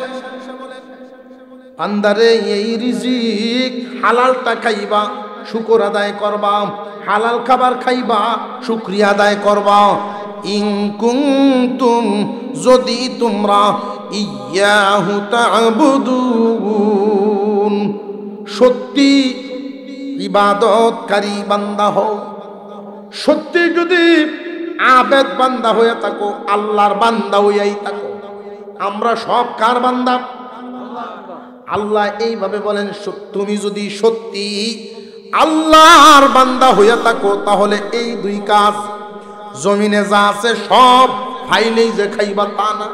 বান্দারে এই রিজিক হালালটা খাইবা, শুকর আদায় করবা, হালাল খাবার খাইবা, শুকরিয়া আদায় করবা। ইন কুনতুম, যদি তোমরা ইয়্যাহু তা'বুদুন, সত্যি ইবাদতকারী বান্দা হও, সত্যি যদি আবেদ বান্দা হয়ে থাকো, আল্লাহর বান্দা হইয়াই থাকো। আমরা সব কার বান্দা? আল্লাহ এইভাবে বলেন, তুমি যদি সত্যি আল্লাহর বান্দা হইয়া থাকো, তাহলে এই 2 কাজ, জমিনে যা আছে সব খাইলেই যে খাইবা তা না,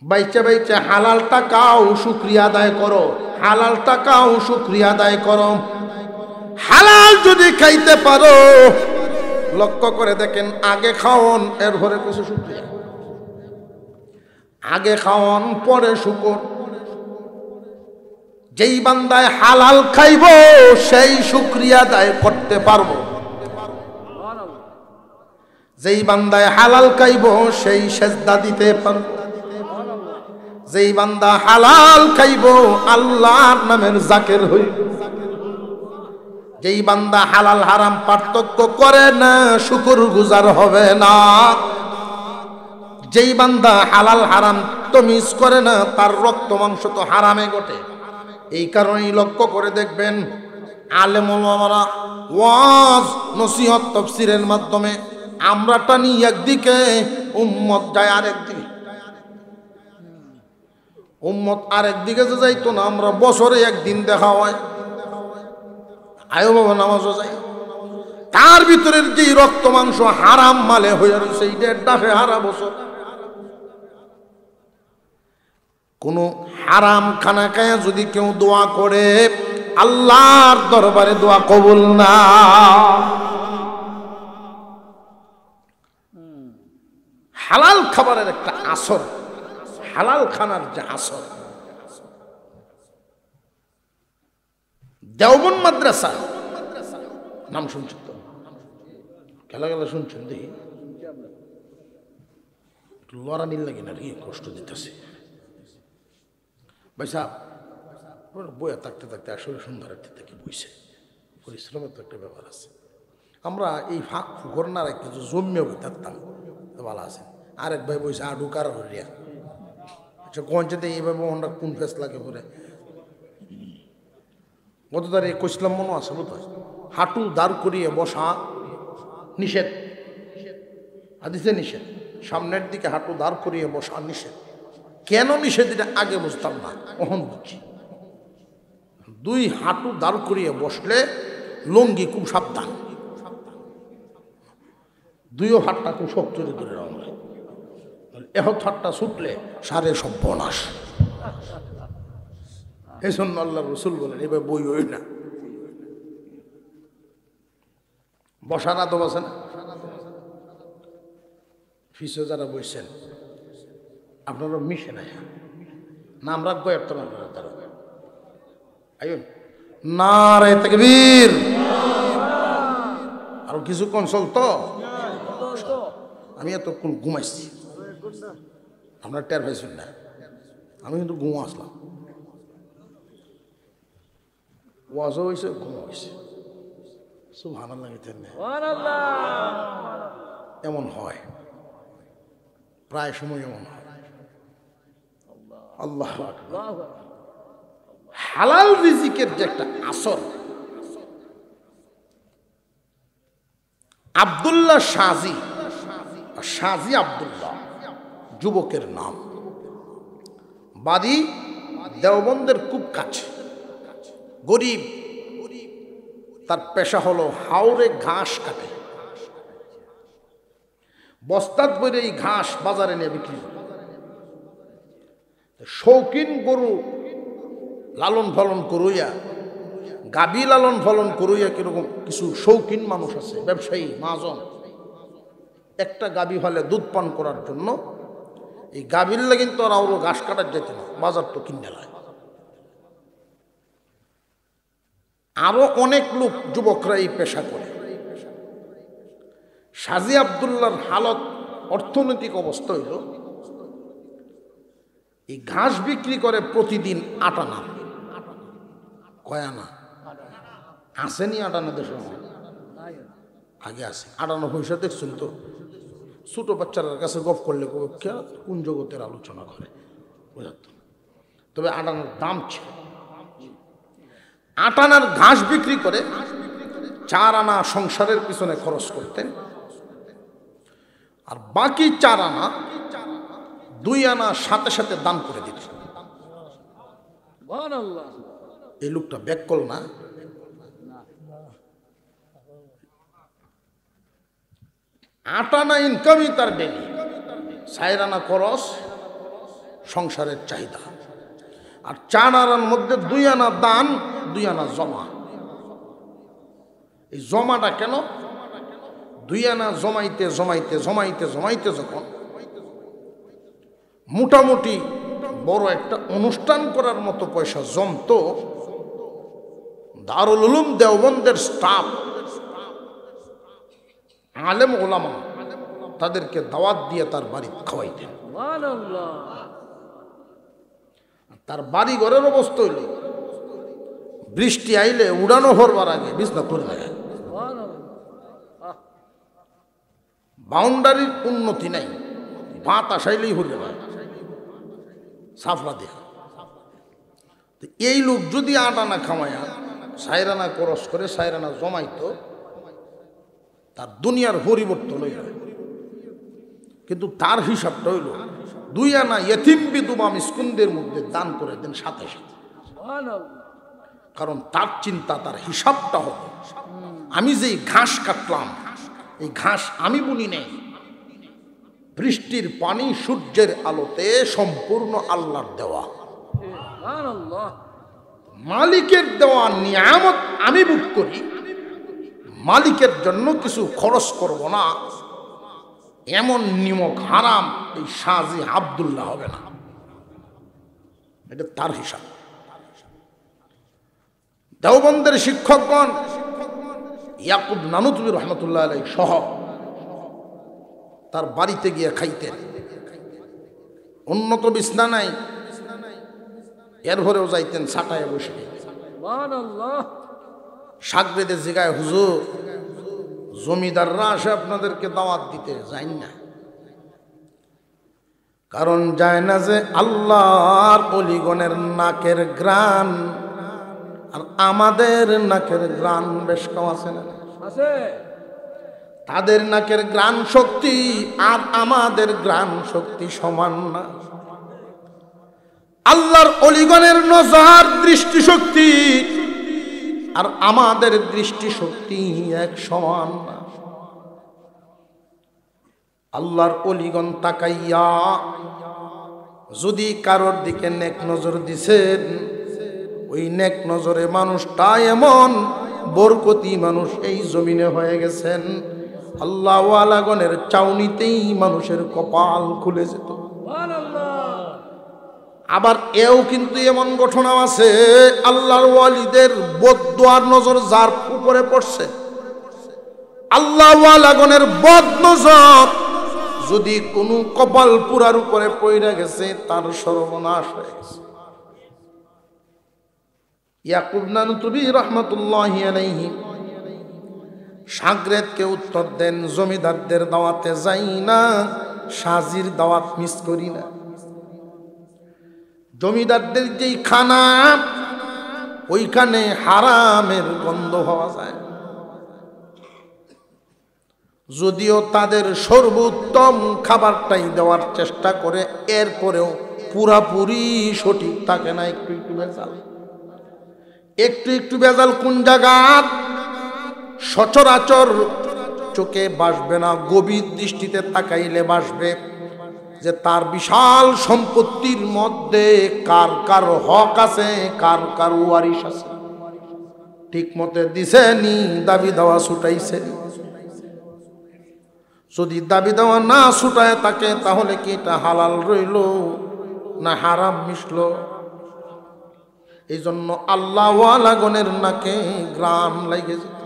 বাইচে বাইচে হালাল টাকাও শুকরিয়া আদায় করো, হালাল টাকাও শুকরিয়া আদায় করো। হালাল যদি খাইতে পারো, লক্ষ্য করে দেখেন, আগে খাওন, এর ঘরে কিছু শুকরিয়া। আগে খাওয়ান পরে শুকর। যেই বান্দায় হালাল খাইব সেই শুকরিয়া আদায় করতে পারবো, যেই বান্দায় হালাল খাইব সেই সেজদা দিতে পারবো, যেই বান্দা হালাল খাইব আল্লাহর নামের জাকের হইব, যেই বান্দা হালাল হারাম পার্থক্য করে না শুকর গুজার হবে না, যেই বান্দা হালাল হারাম তমিজ করে না তার রক্ত মাংস তো হারামে ঘটে। এই কারণেই লক্ষ্য করে দেখবেন আলেম ওলামারা ওয়াজ নসিহত তাফসীরের মাধ্যমে আমরা টানি একদিকে, উম্মত যায় আরেকদিকে। উম্মত আরেকদিকে যে যাইতো না, আমরা বছরে একদিন দেখা হয়, আয়ো বাবা নামাজও যাই, তার ভিতরের যেই রক্ত মাংস হারাম মালে হয়ে রয়েছে এই 1.5 হারা বছর। কোন হারাম খানা খায়া যদি কেউ দোয়া করে আল্লাহর দরবারে দোয়া কবুল না। হালাল খাবারের একটা আসর, হালাল খানার যে আসর। দেওবন্দ মাদ্রাসা নাম শুনছেন তো? খেলা খেলা শুনছেন? দেখি লড়া মিল লাগে না, কি কষ্ট দিতেছে ভাই সাহেব। বইয়া থাকতে থাকতে আসলে সুন্দরের থেকে বইছে, পরিশ্রমের তো একটা ব্যাপার আছে। আমরা এই ফাঁক ফুকর না রাখতে জমিয়ে বই থাকতাম ভালো আছে। আরেক ভাই বইছে আডু কার হরিয়া, আচ্ছা কোনটাতে এইভাবে ওনার কোন ফেস লাগে পরে গত তারিখে কইসলাম মনে আছে বোধ হয়, হাঁটু দাঁড় করিয়ে বসা নিষেধ, হাদিসে নিষেধ। সামনের দিকে হাঁটু দাঁড় করিয়ে বসা নিষেধ। কেন নিষেধ এটা আগে বুঝতাম না, এখন বুঝছি। 2 হাঁটু দাঁড় করিয়ে বসলে লঙ্গি খুব সাবধান, 2 হাতটা খুব শক্ত করে রাখলে, হাতটা ছুটলে সারে সর্বনাশ। এই জন্য আল্লাহ রসুল বলেন এবার বই হই না, বসা না তো বসে না। ফিসে যারা বসছেন আপনারা মিশে নাই, নাম রাখবো একটা তারা আইন নারে তাকবীর। আরো কিছুক্ষণ চলতো, আমি এতক্ষণ ঘুমাইছি, আপনার টের পাইছেন না, আমি কিন্তু ঘুমো আসলাম। ওয়াজও হয়েছে, ঘুমো হয়েছে, সুবহানাল্লাহ। এমন হয়, প্রায় সময় এমন হয়। আল্লাহ আকবার। হালাল রিজিকের যে একটা আসর, আব্দুল্লাহ শাজি, শাজি আব্দুল্লাহ যুবকের নাম, বাড়ি দেওবন্দের খুব কাছে, গরিব। তার পেশা হলো হাওরে ঘাস কাটে, বস্তাত বইরে এই ঘাস বাজারে নিয়ে বিক্রি করে। শৌখিন গরু লালন পালন করুইয়া, গাভী লালন পালন করুইয়া, কিরকম কিছু শৌখিন মানুষ আছে, ব্যবসায়ী মহাজন, একটা গাভী হলে দুধ পান করার জন্য এই গাভীর লাগে তো আর আরো ঘাস কাটার যেত না, বাজার তো কিনে লায়। আরো অনেক লোক যুবকরা এই পেশা করে। শাজি আব্দুল্লাহর হালত, অর্থনৈতিক অবস্থা হইল এই ঘাস বিক্রি করে প্রতিদিন 8 আনা। কয় আনা আসেনি? 8 আনা দেশ আগে আছে। 8 আনা পয়সা দেখছেন তো? ছোট বাচ্চার কাছে গপ করলে কোন জগতের আলোচনা করে বুঝাত। তবে 8 আনার দাম ছিল। 8 আনার ঘাস বিক্রি করে 4 আনা সংসারের পিছনে খরচ করতেন, আর বাকি 4 আনা 2 আনা সাথে সাথে দান করে দিতেন। এই লোকটা ব্যাককল না? 8 আনা ইনকামই তার ডেলি, 4 আনা খরচ সংসারের চাহিদা, আর 4 আনার মধ্যে 2 আনা দান, 2 আনা জমা। এই জমাটা কেন? 2 আনা জমাইতে জমাইতে জমাইতে জমাইতে যখন মোটামুটি বড় একটা অনুষ্ঠান করার মতো পয়সা জমতো দারুল উলুম দেওবন্দের স্টাফ আলেম ওলামা তাদেরকে দাওয়াত দিয়ে তার বাড়ি খাওয়াইতেন। তার বাড়ি ঘরের অবস্থা হইল বৃষ্টি আইলে উড়ানো হরবার আগে বিছনা তুলে দেয়। বাউন্ডারির উন্নতি নাই, বাতাস আইলেই হলে সাফরা দেখা। এই লোক যদি আটানা খামায়া সাইরানা করস করে সাইরানা জমাইতো তার দুনিয়ার পরিবর্তন হইল। কিন্তু তার হিসাবটা হইল 2 আনা ইয়েতিম বিধবা মিসকিনদের মধ্যে দান করে দেন সাথে সাথে। কারণ তার চিন্তা, তার হিসাবটা হলো আমি যেই ঘাস কাটলাম এই ঘাস আমি বুনি নেই, বৃষ্টির পানি সূর্যের আলোতে সম্পূর্ণ আল্লাহর দেওয়া, মালিকের দেওয়া নিয়ামত আমি ভোগ করি, মালিকের জন্য কিছু খরচ করব না এমন নিমক হারাম এই শাহজি আব্দুল্লাহ হবে না। এটা তার হিসাব। দেওবন্দের শিক্ষকগণ ইয়াকুব নানুতুবি রহমতুল্লাহ আলাইহি সহ তার বাড়িতে গিয়ে খাইতেন। উন্নত বিছনা নাই, এর ভরেও যাইতেন ছাটায় বসে। সাগরেদের জিগায় হুজুর জমিদাররা আসে আপনাদেরকে দাওয়াত দিতে, যাই না। কারণ যায় না যে আল্লাহর অলিগণের নাকের গ্রান আর আমাদের নাকের গ্রান বেশ কম আছে না? তাদের নাকের গ্রান শক্তি আর আমাদের গ্রান শক্তি সমান না। আল্লাহর অলিগণের নজর দৃষ্টিশক্তি আর আমাদের দৃষ্টিশক্তি এক সমান না। আল্লাহর অলিগণ তাকাইয়া যদি কারোর দিকে নেক নজর দিছেন, ওই নেক নজরে মানুষটা এমন বরকতি মানুষ এই জমিনে হয়ে গেছেন, আল্লাহ ওয়ালাগণের চাউনিতেই মানুষের কপাল খুলে যেত। আবার এও কিন্তু এমন ঘটনা আছে আল্লাহর ওয়ালিদের বদদুয়ার নজর যার উপরে পড়ছে, আল্লাহ ওয়ালাগণের বদ নজর যদি কোনো কপাল পুরার উপরে পড়ে গেছে তার সর্বনাশ হয়ে গেছে। ইয়াকুব নানুতুবি রহমতুল্লাহি আলাইহি সাগরেদকে উত্তর দেন, জমিদারদের দাওয়াতে যাই না, সাজির দাওয়াত মিস করি না। জমিদারদের যেই খানা ওইখানে হারামের গন্ধ পাওয়া যায়, যদিও তাদের সর্বোত্তম খাবারটাই দেওয়ার চেষ্টা করে, এরপরেও পুরাপুরি সঠিক থাকে না, একটু একটু ভেজাল। একটু একটু ভেজাল কোন জায়গার সচরাচর চোখে বাসবে না, গভীর দৃষ্টিতে তাকাইলে বাসবে যে তার বিশাল সম্পত্তির মধ্যে কার কার হক আছে, কার কার ওয়ারিশ আছে, ঠিক মতে দিছে নি, দাবি দেওয়া ছুটাইছে। যদি দাবি দেওয়া না ছুটায় তাকে, তাহলে কি এটা হালাল রইল না হারাম মিশল? এই জন্য আল্লাহ ওয়ালাগণের নাকে গ্রাম লাগে যেত।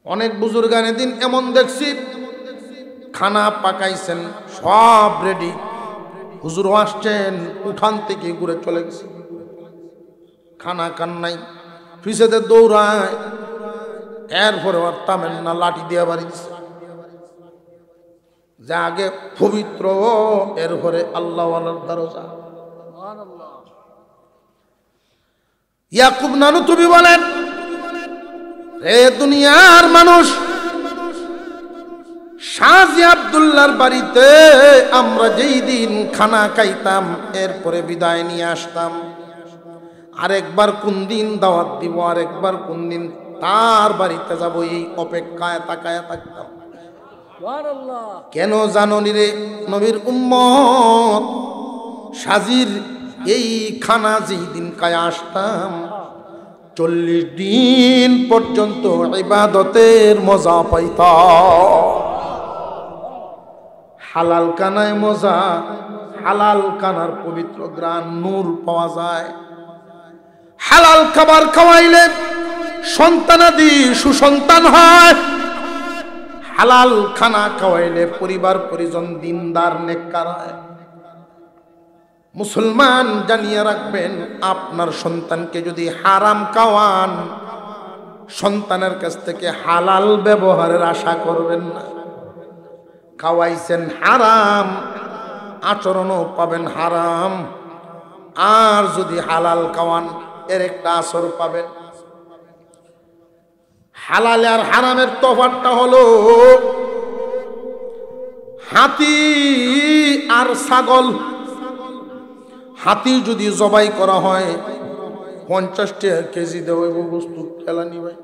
অনেক বুজুর্গানে দিন এমন দেখছি খানা পাকাইছেন সব রেডি, হুজুর আসছেন উঠান থেকে ঘুরে চলে গেছে, খানা কান নাই, পিছেতে দৌড়ায়, এরপরে আর তামেন না, লাঠি দিয়ে বাড়ি দিছে যে আগে পবিত্র, এরপরে আল্লাহ ওয়ালার দরজা। ইয়াকুব নানুতুবি বলেন, রে দুনিয়ার মানুষ, শাহজি আব্দুল্লাহর বাড়িতে আমরা যেই দিন খানা খাইতাম এরপরে বিদায় নিয়ে আসতাম, আরেকবার কোন দিন দাওয়াত দিব, আরেকবার কোন দিন তার বাড়িতে যাব, এই অপেক্ষায় তাকায় থাকতাম। কেন জানো নি রে নবীর উম্মত, শাহজির এই খানা যেই দিন খায় আসতাম 40 দিন পর্যন্ত ইবাদতের মজা পাইতাম। হালাল কানায় মজা, হালাল কানার পবিত্র গ্রাণ নূর পাওয়া যায়। হালাল খাবার খাওয়াইলে সন্তানাদি সুসন্তান হয়। হালাল খানা খাওয়াইলে পরিবার পরিজন দিনদার নেককার হয়। মুসলমান জানিয়ে রাখবেন, আপনার সন্তানকে যদি হারাম খাওয়ান, সন্তানের কাছ থেকে হালাল ব্যবহারের আশা করবেন না। খাওয়াইছেন হারাম, আচরণও পাবেন হারাম। আর যদি হালাল খাওয়ান, এর একটা আসর পাবেন। হালাল আর হারামের তফাৎটা হলো হাতি আর ছাগল। হাতি যদি জবাই করা হয় 50 টাকা কেজি দেওয়া বস্তু খেলা নিবেন,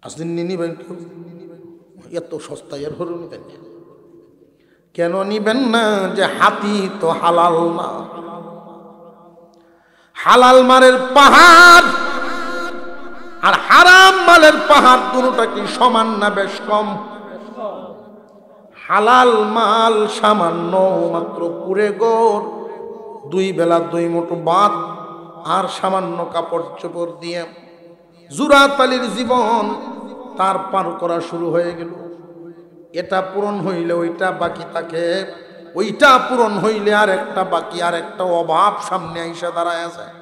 আসদিন নিবেন, এত সস্তা এর হরু নিবেন কেন? নিবেন না যে হাতি তো হালাল না। হালাল মালের পাহাড় আর হারাম মালের পাহাড় দুটোটা কি সমান না বেশ কম? হালাল মাল সামান্য মাত্র কুড়ে গোড়, 2 বেলা 2 মুঠো ভাত আর সামান্য কাপড় চোপড় দিয়ে জুরাতালির জীবন তার পার করা শুরু হয়ে গেল। এটা পূরণ হইলে ওইটা বাকি থাকে, ওইটা পূরণ হইলে আর একটা বাকি, আর একটা অভাব সামনে আইসা দাঁড়ায় যায়।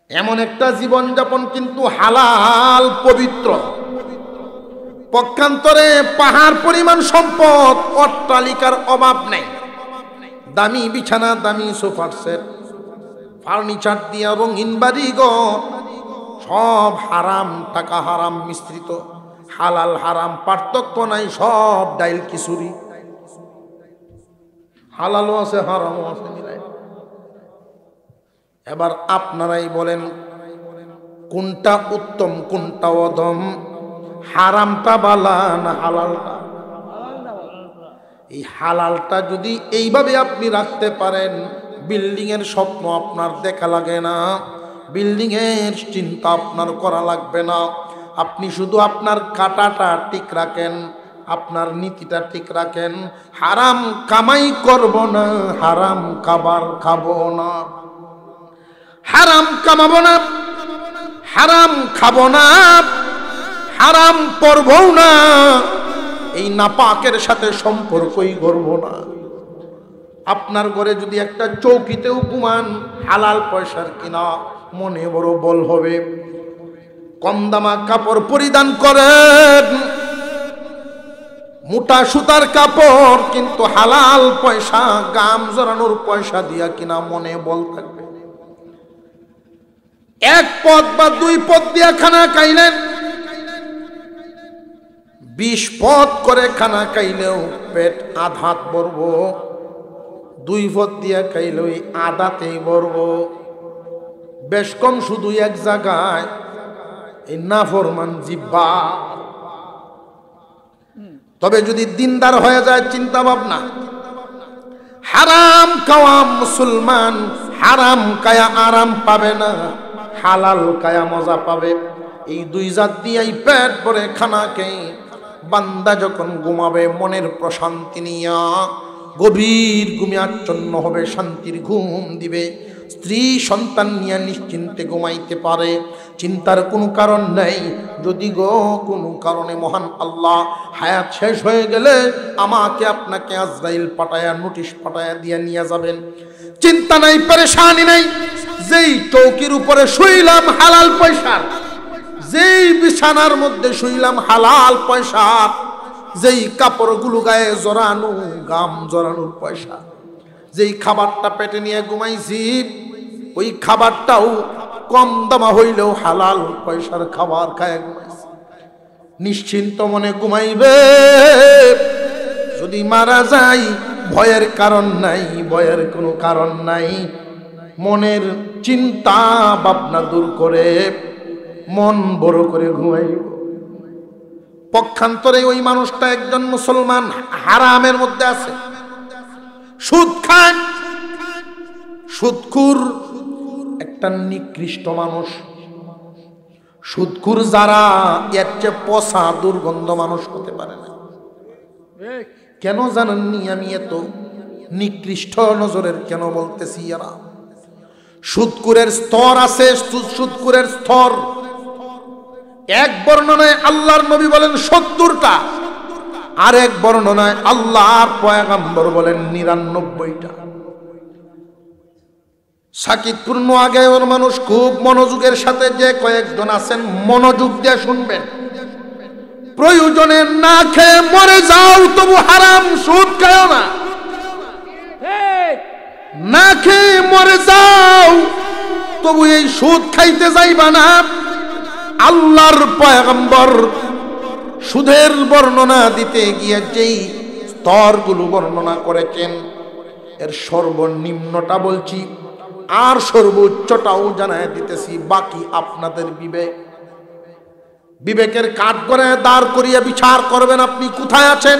এমন একটা জীবন যাপন কিন্তু হালাল পবিত্র। পক্ষান্তরে পাহাড় পরিমাণ সম্পদ, অট্টালিকার অভাব নেই, দামি বিছানা, দামি সোফার সেট, ফার্নিচার দিয়া রঙিন বাড়িঘর, সব হারাম, টাকা হারাম মিশ্রিত। হালাল হারাম পার্থক্য নাই, সব ডাইল খিচুড়ি। হালালও আছে হারামও আছে মিলাই। এবার আপনারাই বলেন কোনটা উত্তম কোনটা অধম? হারামটা বালা না হালালটা? এই হালালটা যদি এইভাবে আপনি রাখতে পারেন, বিল্ডিং এর স্বপ্ন আপনার দেখা লাগে না, বিল্ডিং এর চিন্তা আপনার করা লাগবে না। আপনি শুধু আপনার কাটাটা ঠিক রাখেন, আপনার নীতিটা ঠিক রাখেন। হারাম কামাই করব না, হারাম খাবার খাবো না, হারাম কামাবো না, হারাম খাবো না, হারাম পরবো না, এই নাপাকের সাথে সম্পর্কই করবো না। আপনার ঘরে যদি একটা চৌকিতেও ঘুমান, হালাল পয়সার কিনা, মনে বড় বল হবে। কম দামা কাপড় পরিধান করেন, মোটা সুতার কাপড়, কিন্তু হালাল পয়সা, গাম জড়ানোর পয়সা দিয়া কিনা, মনে বল থাকবে। 1 পদ বা 2 পদ দিয়া খানা খাইলেন, 20 পদ করে খানা খাইলেও পেট আধাত ভরব। 2 পদ দিয়া খাইলেও আধাতেই ভরব। বেশ কম শুধু এক জায়গায় এই নাফরমান জিব্বা। তবে যদি দিনদার হয়ে যায় চিন্তা ভাবনা, হারাম খাওয়া মুসলমান হারাম কায়া আরাম পাবে না, হালাল কায়া মজা পাবে। এই 2 জাত দিয়েই পেট ভরে খানা খেয়ে বান্দা যখন ঘুমাবে, মনের প্রশান্তি নিয়া গভীর ঘুমে আচ্ছন্ন হবে, শান্তির ঘুম দিবে। স্ত্রী সন্তান নিয়ে নিশ্চিন্তে ঘুমাইতে পারে, চিন্তার কোনো কারণ নেই। যদি গো কোনো কারণে মহান আল্লাহ হায়াত শেষ হয়ে গেলে আমাকে আপনাকে আজরাইল পাঠায়া, নোটিশ পাঠায়া দিয়ে নিয়ে যাবেন, চিন্তা নাই, পেরেশানি নাই। যেই চৌকির উপরে শুইলাম হালাল পয়সার, যেই বিছানার মধ্যে শুইলাম হালাল পয়সা, যেই কাপড়গুলো গায়ে জড়ানো, গাম জড়ানোর পয়সা, যেই খাবারটা পেটে নিয়ে ঘুমাইছি, ওই খাবারটাও কম দামা হইলেও হালাল পয়সার খাবার খায় ঘুমাইছি। নিশ্চিন্ত মনে ঘুমাইবে। যদি মারা যাই ভয়ের কারণ নাই, ভয়ের কোনো কারণ নাই। মনের চিন্তা ভাবনা দূর করে মন বড় করে ঘুমাইব। পক্ষান্তরে ওই মানুষটা একজন মুসলমান হারামের মধ্যে আছে, সুদ খান, সুদখুর একটা নিকৃষ্ট মানুষ। সুদখুর যারা, এর চেয়ে পচা দুর্গন্ধ মানুষ হতে পারে না। কেন জানেননি আমি এত নিকৃষ্ট নজরের কেন বলতেছি? এরা সুদকুরের স্তর আছে, সুদকুরের স্তর। এক বর্ণনায় আল্লাহর নবী বলেন ৭০টা, আর এক বর্ণনায় আল্লাহর পয়গম্বর বলেন ৯৯টা। সাকিবপুর নোয়াগাঁওয়ের মানুষ খুব মনোযোগের সাথে যে কয়েকজন আছেন মনোযোগ দিয়ে শুনবেন। প্রয়োজনে না খেয়ে মরে যাও তবু হারাম সুদ খাও না। না খেয়ে মরে যাও তবু এই সুদ খাইতে যাইবা না। আল্লাহর পয়গম্বর সুদের বর্ণনা দিতে গিয়ে যেই স্তরগুলো বর্ণনা করেছেন এর সর্বনিম্নটা বলছি আর সর্বোচ্চটাও জানায় দিতেছি। বাকি আপনাদের বিবেকের কাঠ করে দাঁড় করিয়ে বিচার করবেন আপনি কোথায় আছেন।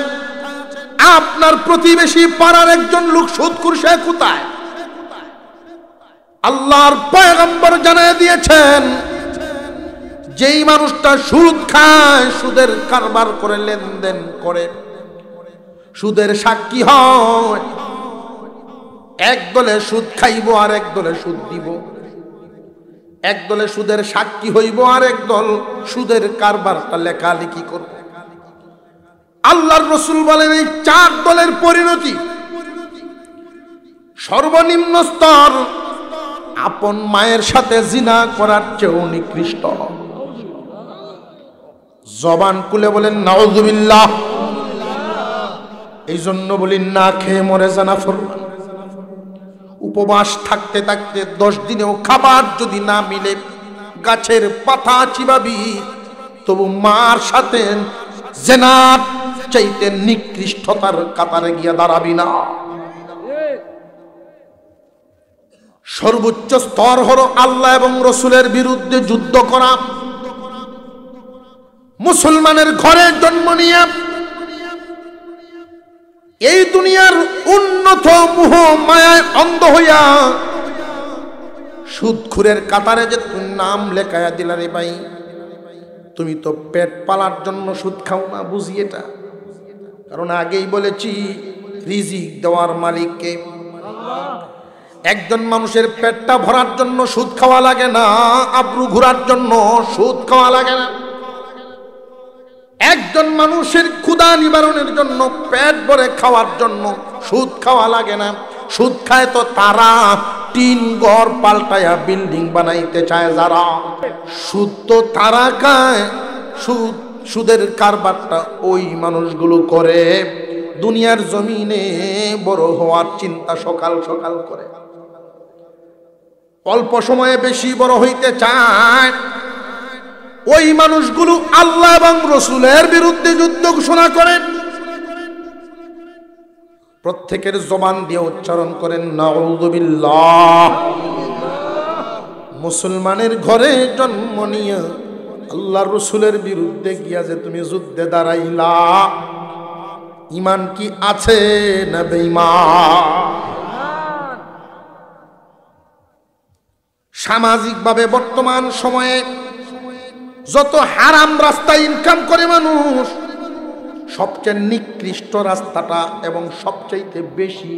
আপনার প্রতিবেশী পাড়ার একজন লোক সুদখোর, সে কোথায়? আল্লাহর পয়গম্বর জানিয়ে দিয়েছেন যেই মানুষটা সুদ খায়, সুদের কারবার করে, লেনদেন করে, সুদের সাক্ষী হয়, এক দলে সুদ খাইব আর এক দলে সুদ দিব, এক দলে সুদের সাক্ষী হইব আর এক দল সুদের কারবারটা লেখালেখি করব। আল্লাহর রাসূল বলেন এই ৪ দলের পরিণতি সর্বনিম্ন স্তর আপন মায়ের সাথে জিনা করার চেয়েও নিকৃষ্ট। জবান খুলে বলেন নাউযুবিল্লাহ। এই জন্য বলি না খেয়ে মরে জানা ফরমান। উপবাস থাকতে থাকতে 10 দিনেও খাবার যদি না মিলে গাছের পাতা চিবাবি তবু মার সাথে জিনার চাইতে নিকৃষ্টতার কাতারে গিয়ে দাঁড়াবি না। সর্বোচ্চ স্তর হলো আল্লাহ এবং রাসূলের বিরুদ্ধে যুদ্ধ করা। মুসলমানের ঘরে জন্ম নিয়ে এই দুনিয়ার উন্নত মোহ মায়ায় অন্ধ হইয়া সুদখোরের কাতারে যে তুমি নাম লেখায়া দিলা রে ভাই, তুমি তো পেট পালার জন্য সুদ খাও না, বুঝি এটা। কারণ আগেই বলেছি রিজিক দেওয়ার মালিককে। একজন মানুষের পেটটা ভরার জন্য সুদ খাওয়া লাগে না, আব্রু ঘোরার জন্য সুদ খাওয়া লাগে না। একজন মানুষের ক্ষুধা নিবারণের জন্য, পেট ভরে খাওয়ার জন্য সুদ খাওয়া লাগে না। সুদ খায় তো তারা টিন ঘর পাল্টায়া বিল্ডিং বানাইতে চায় যারা। সুদ তো তারা খায়, সুদের কারবারটা ওই মানুষগুলো করে দুনিয়ার জমিনে বড় হওয়ার চিন্তা সকাল সকাল করে, অল্প সময়ে বেশি বড় হইতে চায়। ওই মানুষগুলো আল্লাহ এবং রাসূলের বিরুদ্ধে যুদ্ধ ঘোষণা করেন। প্রত্যেকের জবান দিয়ে উচ্চারণ করেন নাউযুবিল্লাহ। মুসলমানের ঘরে জন্ম নিয়ে আল্লাহর রাসূলের বিরুদ্ধে গিয়া যে তুমি যুদ্ধে দাঁড়াইলা, ঈমান কি আছে না বেঈমান? সামাজিকভাবে বর্তমান সময়ে যত হারাম রাস্তায় ইনকাম করে মানুষ, সবচেয়ে নিকৃষ্ট রাস্তাটা এবং সবচেয়ে বেশি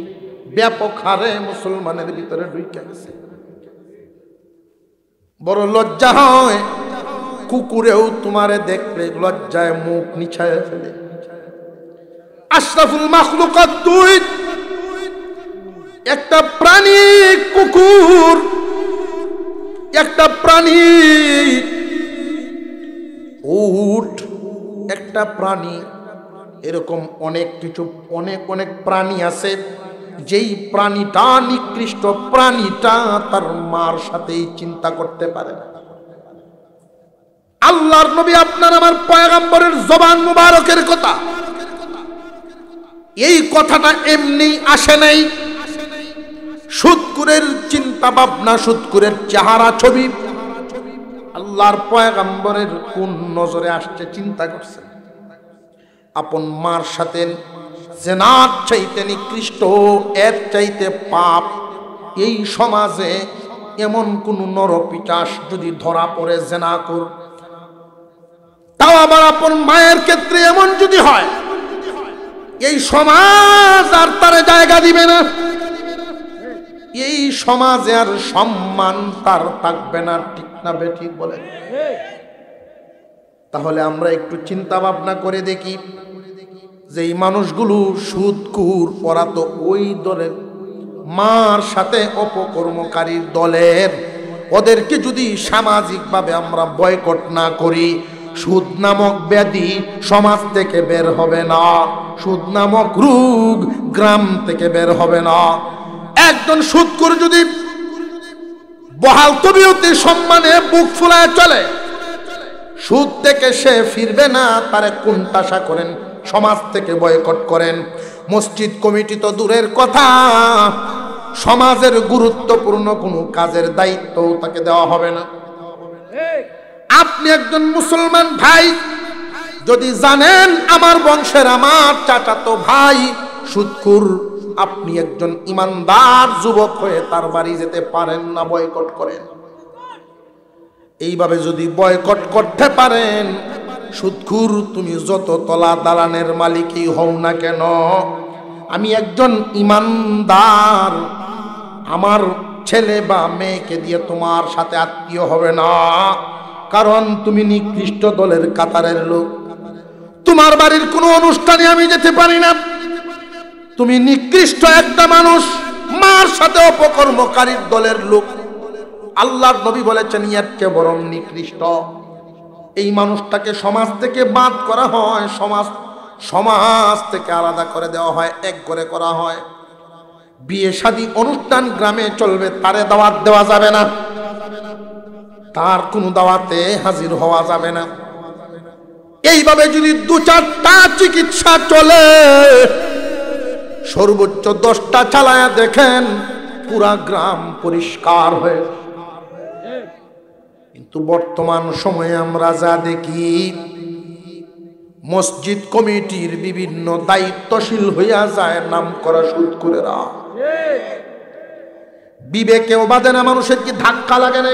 ব্যাপক হারে মুসলমানের ভিতরে ঢুকে গেছে। বড় লজ্জা হয়, কুকুরেও তোমারে দেখলে লজ্জায় মুখ নিছায় ফেলে। আশরাফুল মাখলুকাত তুই একটা প্রাণী, কুকুর একটা প্রাণী, উট একটা প্রাণী, এরকম অনেক কিছু অনেক প্রাণী আছে যেই প্রাণীটা নিকৃষ্ট, প্রাণীটা তার মার সাথেই চিন্তা করতে পারে না। আল্লাহর নবী আপনার আমার পয়গম্বরের জবান মুবারকের কথা, এই কথাটা এমনি আসে নাই। সুদখোরের চিন্তা ভাবনা, সুদখোরের চেহারা ছবি আল্লাহর পয়গম্বরের কোন নজরে আসছে চিন্তা করছেন। আপন মার সাথে জিনার চাইতে নিকৃষ্ট, এর চাইতে পাপ এই সমাজে এমন কোন নরপিশাচ যদি ধরা পড়ে জিনাখোর, তাও আবার আপন মায়ের ক্ষেত্রে এমন যদি হয়, এই সমাজ আর তারে জায়গা দিবে না, এই সমাজে আর সম্মান তার থাকবে না। ঠিক না বেঠিক বলেন? তাহলে আমরা একটু চিন্তা ভাবনা করে দেখি যে এই মানুষগুলো সুদখোর, ওরা তো ওই দলের, মার সাথে অপকর্মকারীর দলের। ওদেরকে যদি সামাজিকভাবে আমরা বয়কট না করি, সুদ নামক ব্যাধি সমাজ থেকে বের হবে না, সুদ নামক রোগ গ্রাম থেকে বের হবে না। একজন সুদখোর যদি বহাল তবিয়তে সম্মানে বুক ফুলায় চলে, সুদ থেকে সে ফিরবে না, তারে কুণ্ঠাসা করেন, সমাজ থেকে বয়কট করেন। মসজিদ কমিটি তো দূরের কথা, সমাজের গুরুত্বপূর্ণ কোনো কাজের দায়িত্ব তাকে দেওয়া হবে না। আপনি একজন মুসলমান ভাই যদি জানেন আমার বংশের আমার চাচাতো ভাই সুদখোর, আপনি একজন ইমানদার যুবক হয়ে তার বাড়ি যেতে পারেন না, বয়কট করেন। এইভাবে যদি বয়কট করতে পারেন, সুদখোর তুমি যত তলা দালানের মালিকই হও না কেন, আমি একজন ইমানদার, আমার ছেলে বা মেয়েকে দিয়ে তোমার সাথে আত্মীয় হবে না, কারণ তুমি নিকৃষ্ট দলের কাতারের লোক। তোমার বাড়ির কোনো অনুষ্ঠানে আমি যেতে পারি না, তুমি নিকৃষ্ট একটা মানুষ, মার সাথে অপকর্মকারীর দলের লোক। আল্লাহর নবী বলেছেন এর চেয়ে বরং নিকৃষ্ট এই মানুষটাকে সমাজ থেকে বাদ করা হয়, সমাজ থেকে আলাদা করে দেওয়া হয়, এক করে করা হয়। বিয়ে শাদী অনুষ্ঠান গ্রামে চলবে, তারে দাওয়াত দেওয়া যাবে না, তার কোনো দাওয়াতে হাজির হওয়া যাবে না। এইভাবে যদি 2-4টা চিকিৎসা চলে, সর্বোচ্চ 10টা চালায়া দেখেন পুরা গ্রাম পরিষ্কার হয়ে। কিন্তু বর্তমান সময়ে আমরা যা দেখি, মসজিদ কমিটির বিভিন্ন দায়িত্বশীল হইয়া যায় নাম করা সুদখোরেরা। বিবেকেও বাদে না, মানুষের কি ধাক্কা লাগে না?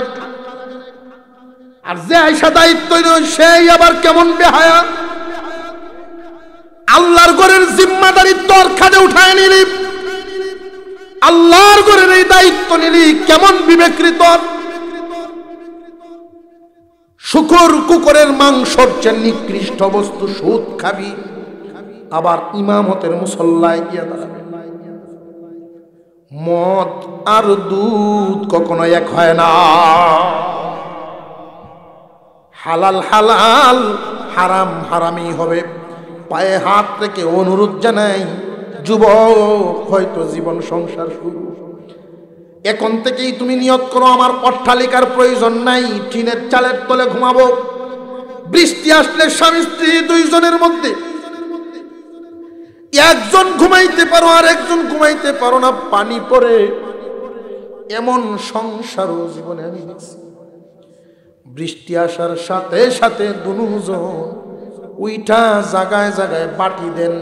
আর যে আইসা দায়িত্ব সেই আবার কেমন বেহায়া, আল্লাহর ঘরের জিম্মাদারি তোর খাদে উঠায় নিলি, আল্লাহর ঘরের এই দায়িত্ব নিলি, কেমন বিবেকৃত। শুকর কুকুরের মাংসর চেয়ে নিকৃষ্ট বস্তু সুদ খাবি, আবার ইমামতের মুসল্লায় গিয়া দাঁড়াবে। মদ আর দুধ কখনো এক হয় না, হালাল হালাল, হারাম হারামই হবে। পায়ে হাত রেখে অনুরোধ জানাই, যুবক হয়তো জীবন সংসার শুরু, এখন থেকেই তুমি নিয়ত করো আমার অট্টালিকার প্রয়োজন নাই, টিনের চালের তলে ঘুমাবো। বৃষ্টি আসলে স্বামী স্ত্রী দুইজনের মধ্যে একজন ঘুমাইতে পারো আর একজন ঘুমাইতে পারো না, পানি পড়ে, এমন সংসার জীবনে আমি দেখছি। বৃষ্টি আসার সাথে সাথে দুজন উইঠা জায়গায় জায়গায় বাটি দেন,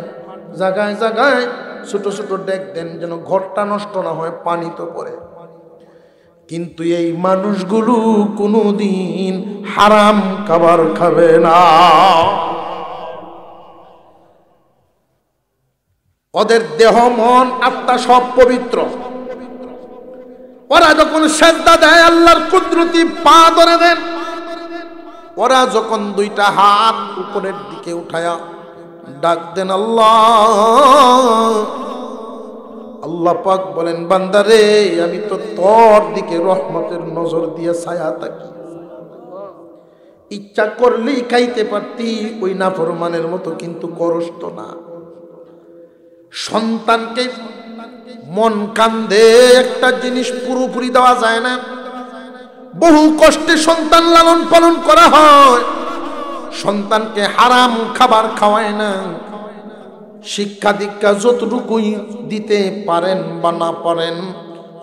জায়গায় জায়গায় ছোট ছোট ডেক দেন, যেন ঘরটা নষ্ট না হয়, পানি তো পড়ে। কিন্তু এই মানুষগুলো কোনোদিন হারাম খাবার খাবে না, ওদের দেহ মন আত্মা সব পবিত্র। ওরা যখন সেজদা দেয় আল্লাহর কুদরতি পা ধরে দেন, ওরা যখন 2টা হাত উপরের দিকে উঠায়া ডাক দেন আল্লাহ, আল্লাহ পাক বলেন বান্দারে আমি তো তোর দিকে রহমতের নজর দিয়ে ছায়া থাকি, ইচ্ছা করলেই খাইতে পারতি ওই নাফরমানের মতো, কিন্তু করস তো না। সন্তানকে মন কান্দে একটা জিনিস পুরোপুরি দেওয়া যায় না, বহু কষ্টে সন্তান লালন পালন করা হয়, সন্তানকে হারাম খাবার খাওয়ায় না। শিক্ষা দীক্ষা যতটুকুই দিতে পারেন বা না পারেন,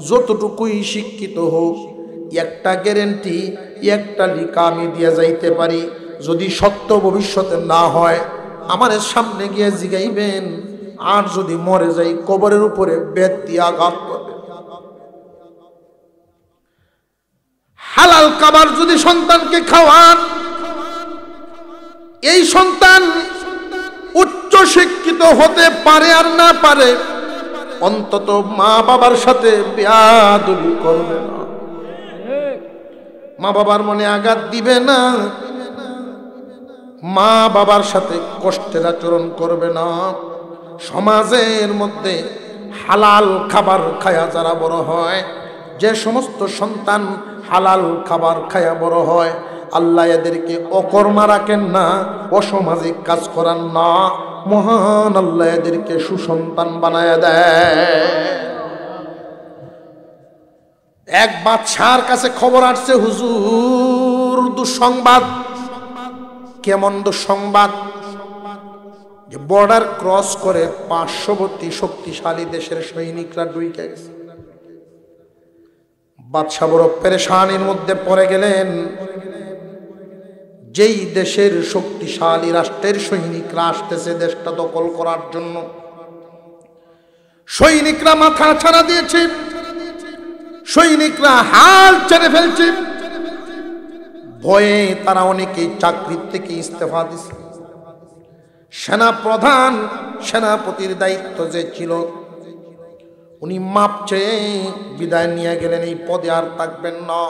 যতটুকুই শিক্ষিত হোক, একটা গ্যারেন্টি, একটা লিখা আমি দিয়ে যাইতে পারি, যদি সত্য ভবিষ্যতে না হয় আমার সামনে গিয়ে জিগাইবেন, আর যদি মরে যাই কবরের উপরে বেত দিয়ে আঘাত করবে। হালাল খাবার যদি সন্তানকে খাওয়ান, এই সন্তান উচ্চ শিক্ষিত হতে পারে আর না পারে, অন্তত মা বাবার সাথে বেয়াদবি করবে না, মা বাবার মনে আঘাত দিবে না, মা বাবার সাথে কষ্টের আচরণ করবে না। সমাজের মধ্যে হালাল খাবার খায়া যারা বড় হয়, যে সমস্ত সন্তান হালাল খাবার খায়া বড় হয়, আল্লাহ এদেরকে অকর্মা রাখেন না, অসামাজিক কাজ করান না, মহান আল্লাহ এদেরকে সুসন্তান বানায় দেয়। এক বাদশার কাছে খবর আসছে, হুজুর দুঃসংবাদ। কেমন দুঃসংবাদ? যে বর্ডার ক্রস করে পার্শ্ববর্তী শক্তিশালী দেশের সৈনিকরা ঢুকে গেছে। বাদশা বড় পেরেশানির মধ্যে পড়ে গেলেন। যেই দেশের শক্তিশালী রাষ্ট্রের সৈনিকরা আসতেছে দেশটা দখল করার জন্য, সৈনিকরা মাথা ছাড়া দিয়েছে, সৈনিকরা হাল ছেড়ে ফেলছে, ভয়ে তারা অনেকেই চাকরির থেকে ইস্তফা দিছে। সেনা প্রধান, সেনাপতির দায়িত্ব যে ছিল, উনি মাপ চেয়ে বিদায় নিয়ে গেলেন, এই পদে আর থাকবেন না।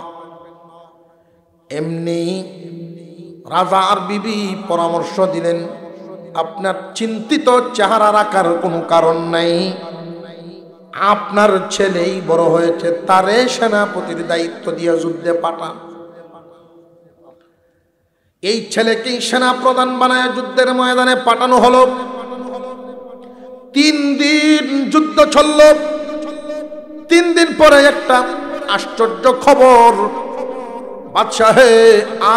এমনি রাজা আর বিবি পরামর্শ দিলেন, আপনার চিন্তিত চেহারা রাখার কোনো কারণ নাই, আপনার ছেলেই বড় হয়েছে, তারে সেনাপতির দায়িত্ব দিয়ে যুদ্ধে পাঠান। এই ছেলেকেই সেনা প্রধান বানায় যুদ্ধের ময়দানে পাঠানো হলো। 3 দিন যুদ্ধ চলল। 3 দিন পরে একটা আশ্চর্য খবর, বাদশাহ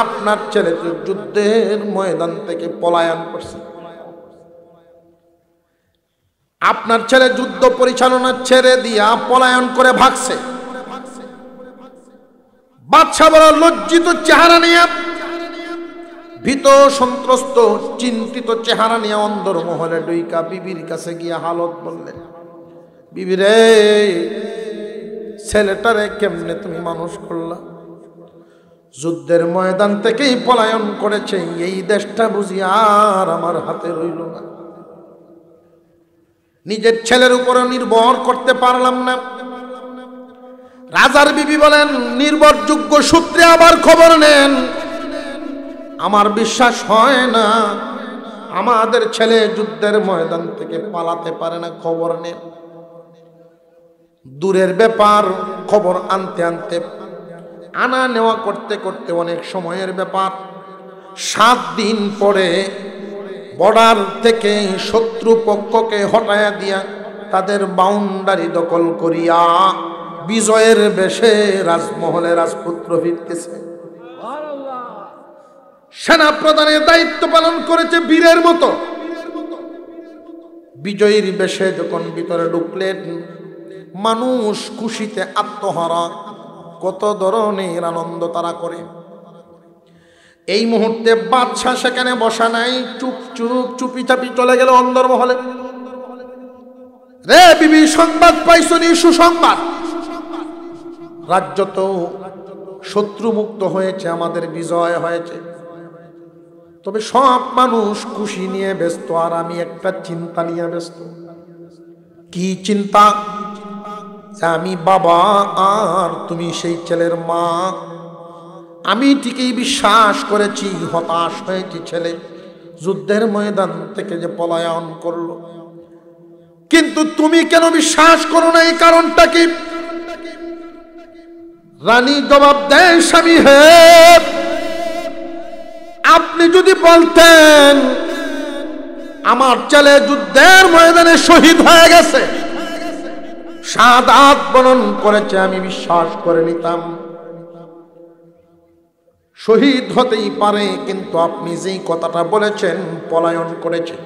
আপনার ছেলে যুদ্ধের ময়দান থেকে পলায়ন করছে। আপনার ছেলে যুদ্ধ পরিচালনা ছেড়ে দিয়া পলায়ন করে ভাগছে। বাদশা বড় লজ্জিত চেহারা নিয়ে, ভীত সন্ত্রস্ত চিন্তিত চেহারা নিয়ে অন্দর মহলে ডুইকা বিবির কাছে গিয়া হালত বললেন, বিবি রে, ছেলেটারে কেমনে তুমি মানুষ করলা? যুদ্ধের ময়দান থেকেই পলায়ন করেছে, এই দেশটা বুঝি আর আমার হাতে রইল না। নিজের ছেলের উপরে নির্ভর করতে পারলাম না। রাজার বিবি বলেন, নির্ভরযোগ্য সূত্রে আবার খবর নেন, আমার বিশ্বাস হয় না আমাদের ছেলে যুদ্ধের ময়দান থেকে পালাতে পারে না, খবর নেন। দূরের ব্যাপার, খবর আনতে আনতে আনা নেওয়া করতে করতে অনেক সময়ের ব্যাপার। 7 দিন পরে বর্ডার থেকে শত্রু পক্ষকে হটায়া দিয়া তাদের বাউন্ডারি দখল করিয়া বিজয়ের বেশে রাজমহলে রাজপুত্র ফিরতেছে। সেনা প্রধানের দায়িত্ব পালন করেছে বীরের মতো। বিজয়ীর বেশে যখন ভিতরে ঢুকলেন, মানুষ খুশিতে আত্মহারা, কত ধরনের আনন্দ তারা করে। এই মুহূর্তে বাদশাহ সেখানে বসা নাই, চুপি চাপি চলে গেল অন্দরমহলে। রে বিবি, সংবাদ পাইছনি? সুসংবাদ, রাজ্য তো শত্রুমুক্ত হয়েছে, আমাদের বিজয় হয়েছে। তবে সব মানুষ খুশি নিয়ে ব্যস্ত, আর আমি একটা চিন্তা নিয়ে ব্যস্ত। কি চিন্তা? আমি বাবা আর তুমি সেই ছেলের মা। আমি ঠিকই বিশ্বাস করেছি, হতাশ হয়েছি ছেলে যুদ্ধের ময়দান থেকে যে পলায়ন করলো, কিন্তু তুমি কেন বিশ্বাস করো না? এই কারণটা কি? রানী জবাব দেয়, স্বামী হে, আপনি যদি বলতেন আমার ছেলে যুদ্ধের ময়দানে শহীদ হয়ে গেছে, শাহাদাত বরণ করেছে, আমি বিশ্বাস করে নিতাম। শহীদ হতেই পারে, কিন্তু আপনি যেই কথাটা বলেছেন পলায়ন করেছে,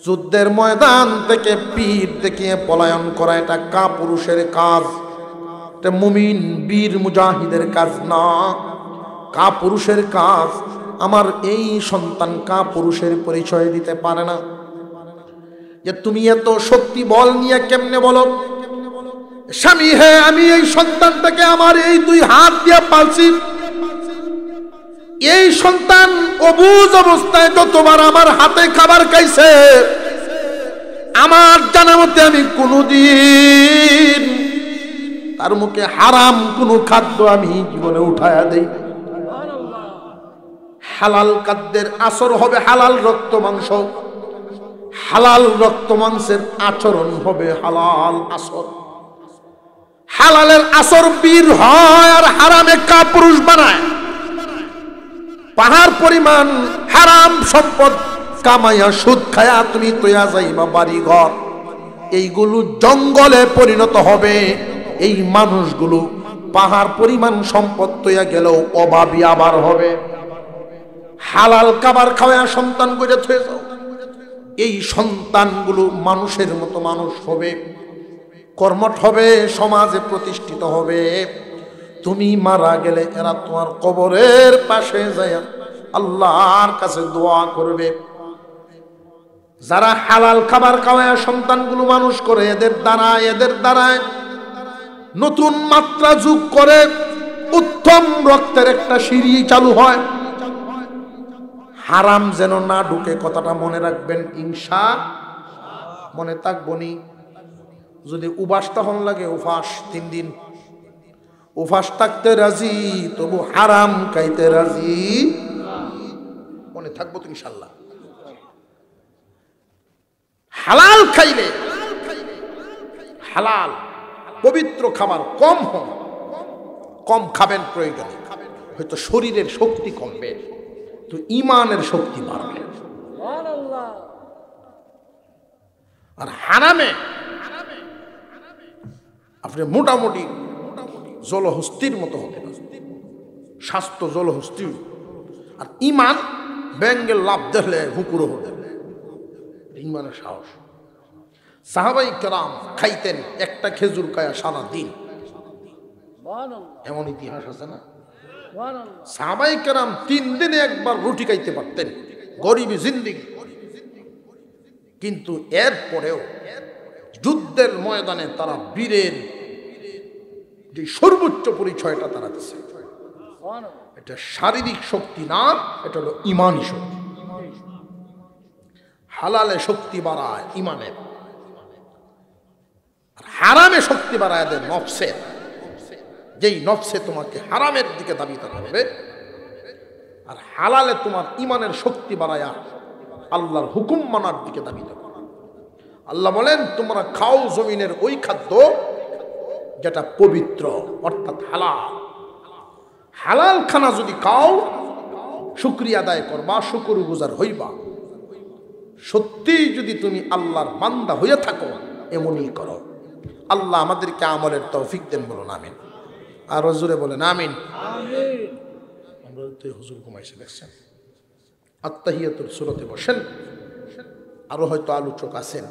যুদ্ধের ময়দান থেকে পীর দেখিয়ে পলায়ন করা এটা কাপুরুষের কাজ, এটা মুমিন বীর মুজাহিদের কাজ না, কাপুরুষের কাজ। আমার এই সন্তান কাপুরুষের পরিচয় দিতে পারে না। যে তুমি এত শক্তি বল নিয়ে কেমনে বলো? স্বামী হে, আমি এই সন্তানটাকে আমার এই 2 হাত দিয়ে পালছি, এই সন্তান অবুঝ অবস্থায় যতবার আমার হাতে খাবার খাইছে, আমার জানা মতে আমি কোনোদিন তার মুখে হারাম কোনো খাদ্য আমি জীবনে উঠায়া দেই। হালাল খাদ্যের আসর হবে হালাল রক্ত মাংস, হালাল রক্ত মাংসের আচরণ হবে হালাল আসর। হালালের আসর বীর হয় আর হারামে কাপুরুষ বানায়। পাহাড় পরিমাণ হারাম সম্পদ কামাইয়া সুদ খায়া তুমি তৈয়া যাইবা বাড়ি ঘর, এইগুলো জঙ্গলে পরিণত হবে। এই মানুষগুলো পাহাড় পরিমাণ সম্পদ তৈয়া গেলেও অভাবী আবার হবে। হালাল খাবার খাওয়া সন্তান করে থয়ে যাও, এই সন্তানগুলো মানুষের মতো মানুষ হবে, কর্মঠ হবে, সমাজে প্রতিষ্ঠিত হবে। তুমি মারা গেলে এরা তোমার কবরের পাশে যায় আল্লাহর কাছে দোয়া করবে। যারা হালাল খাবার খাওয়ায় সন্তানগুলো মানুষ করে, এদের দ্বারায় নতুন মাত্রা যোগ করে উত্তম রক্তের একটা সিঁড়ি চালু হয়। হারাম যেন না ঢুকে, কথাটা মনে রাখবেন। ইনশা মনে থাকবনি। যদি উপাস তখন লাগে উপাস 3 দিন, উপাস থাকতে রাজি তবু হারাম খাইতে রাজি, মনে থাকবো তো ইনশাল্লাহ। হালাল খাইলে, হালাল পবিত্র খাবার কম খাবেন প্রয়োজনে, হয়তো শরীরের শক্তি কমবে তো ইমানের শক্তি বাড়বে। আর হারামে আপনি মোটামুটি জলহস্তির মতো হবে না, স্বাস্থ্য জলহস্তি। আর ইমান ব্যাঙ্গের লাভ দেখলে হুকুরো হবে, ইমানের সাহস। সাহাবাই কেরাম খাইতেন একটা খেজুর খায়া সারা দিন, এমন ইতিহাস আছে না? সাহাবাই কেরাম 3 দিনে একবার রুটি খাইতে পারতেন, গরিবী জিন্দিগি। কিন্তু এরপরেও যুদ্ধের ময়দানে তারা বীরের যে সর্বোচ্চ পরিচয়টা তারা দিচ্ছে, এটা শারীরিক শক্তি না, এটা হলো ইমানি শক্তি। হালালে শক্তি বাড়ায় ইমানের, আর হারামে শক্তি বাড়ায় দেয় নফসের। যেই নফসে তোমাকে হারামের দিকে দাবিতে করবে, আর হালালে তোমার ইমানের শক্তি বাড়ায়া আল্লাহর হুকুম মানার দিকে দাবিতে করবে। আল্লাহ বলেন, তোমরা খাও জমিনের ওই খাদ্য যেটা পবিত্র, অর্থাৎ হালাল। হালাল খানা যদি খাও, শুকরিয়া আদায় করবা, শুকরগুজার হইবা। সত্যি যদি তুমি আল্লাহর বান্দা হয়ে থাকো, এমনই করো। আল্লাহ আমাদেরকে আমলের তৌফিক দেন, বলুন আমিন। আর হুজুরে বলেন আমিন। আমরা তো হুজুর ঘুমাইছে দেখছেন। আত্তাহিয়াতুর সূরাতে বসেন, আরো হয়তো আলোচক আছেন।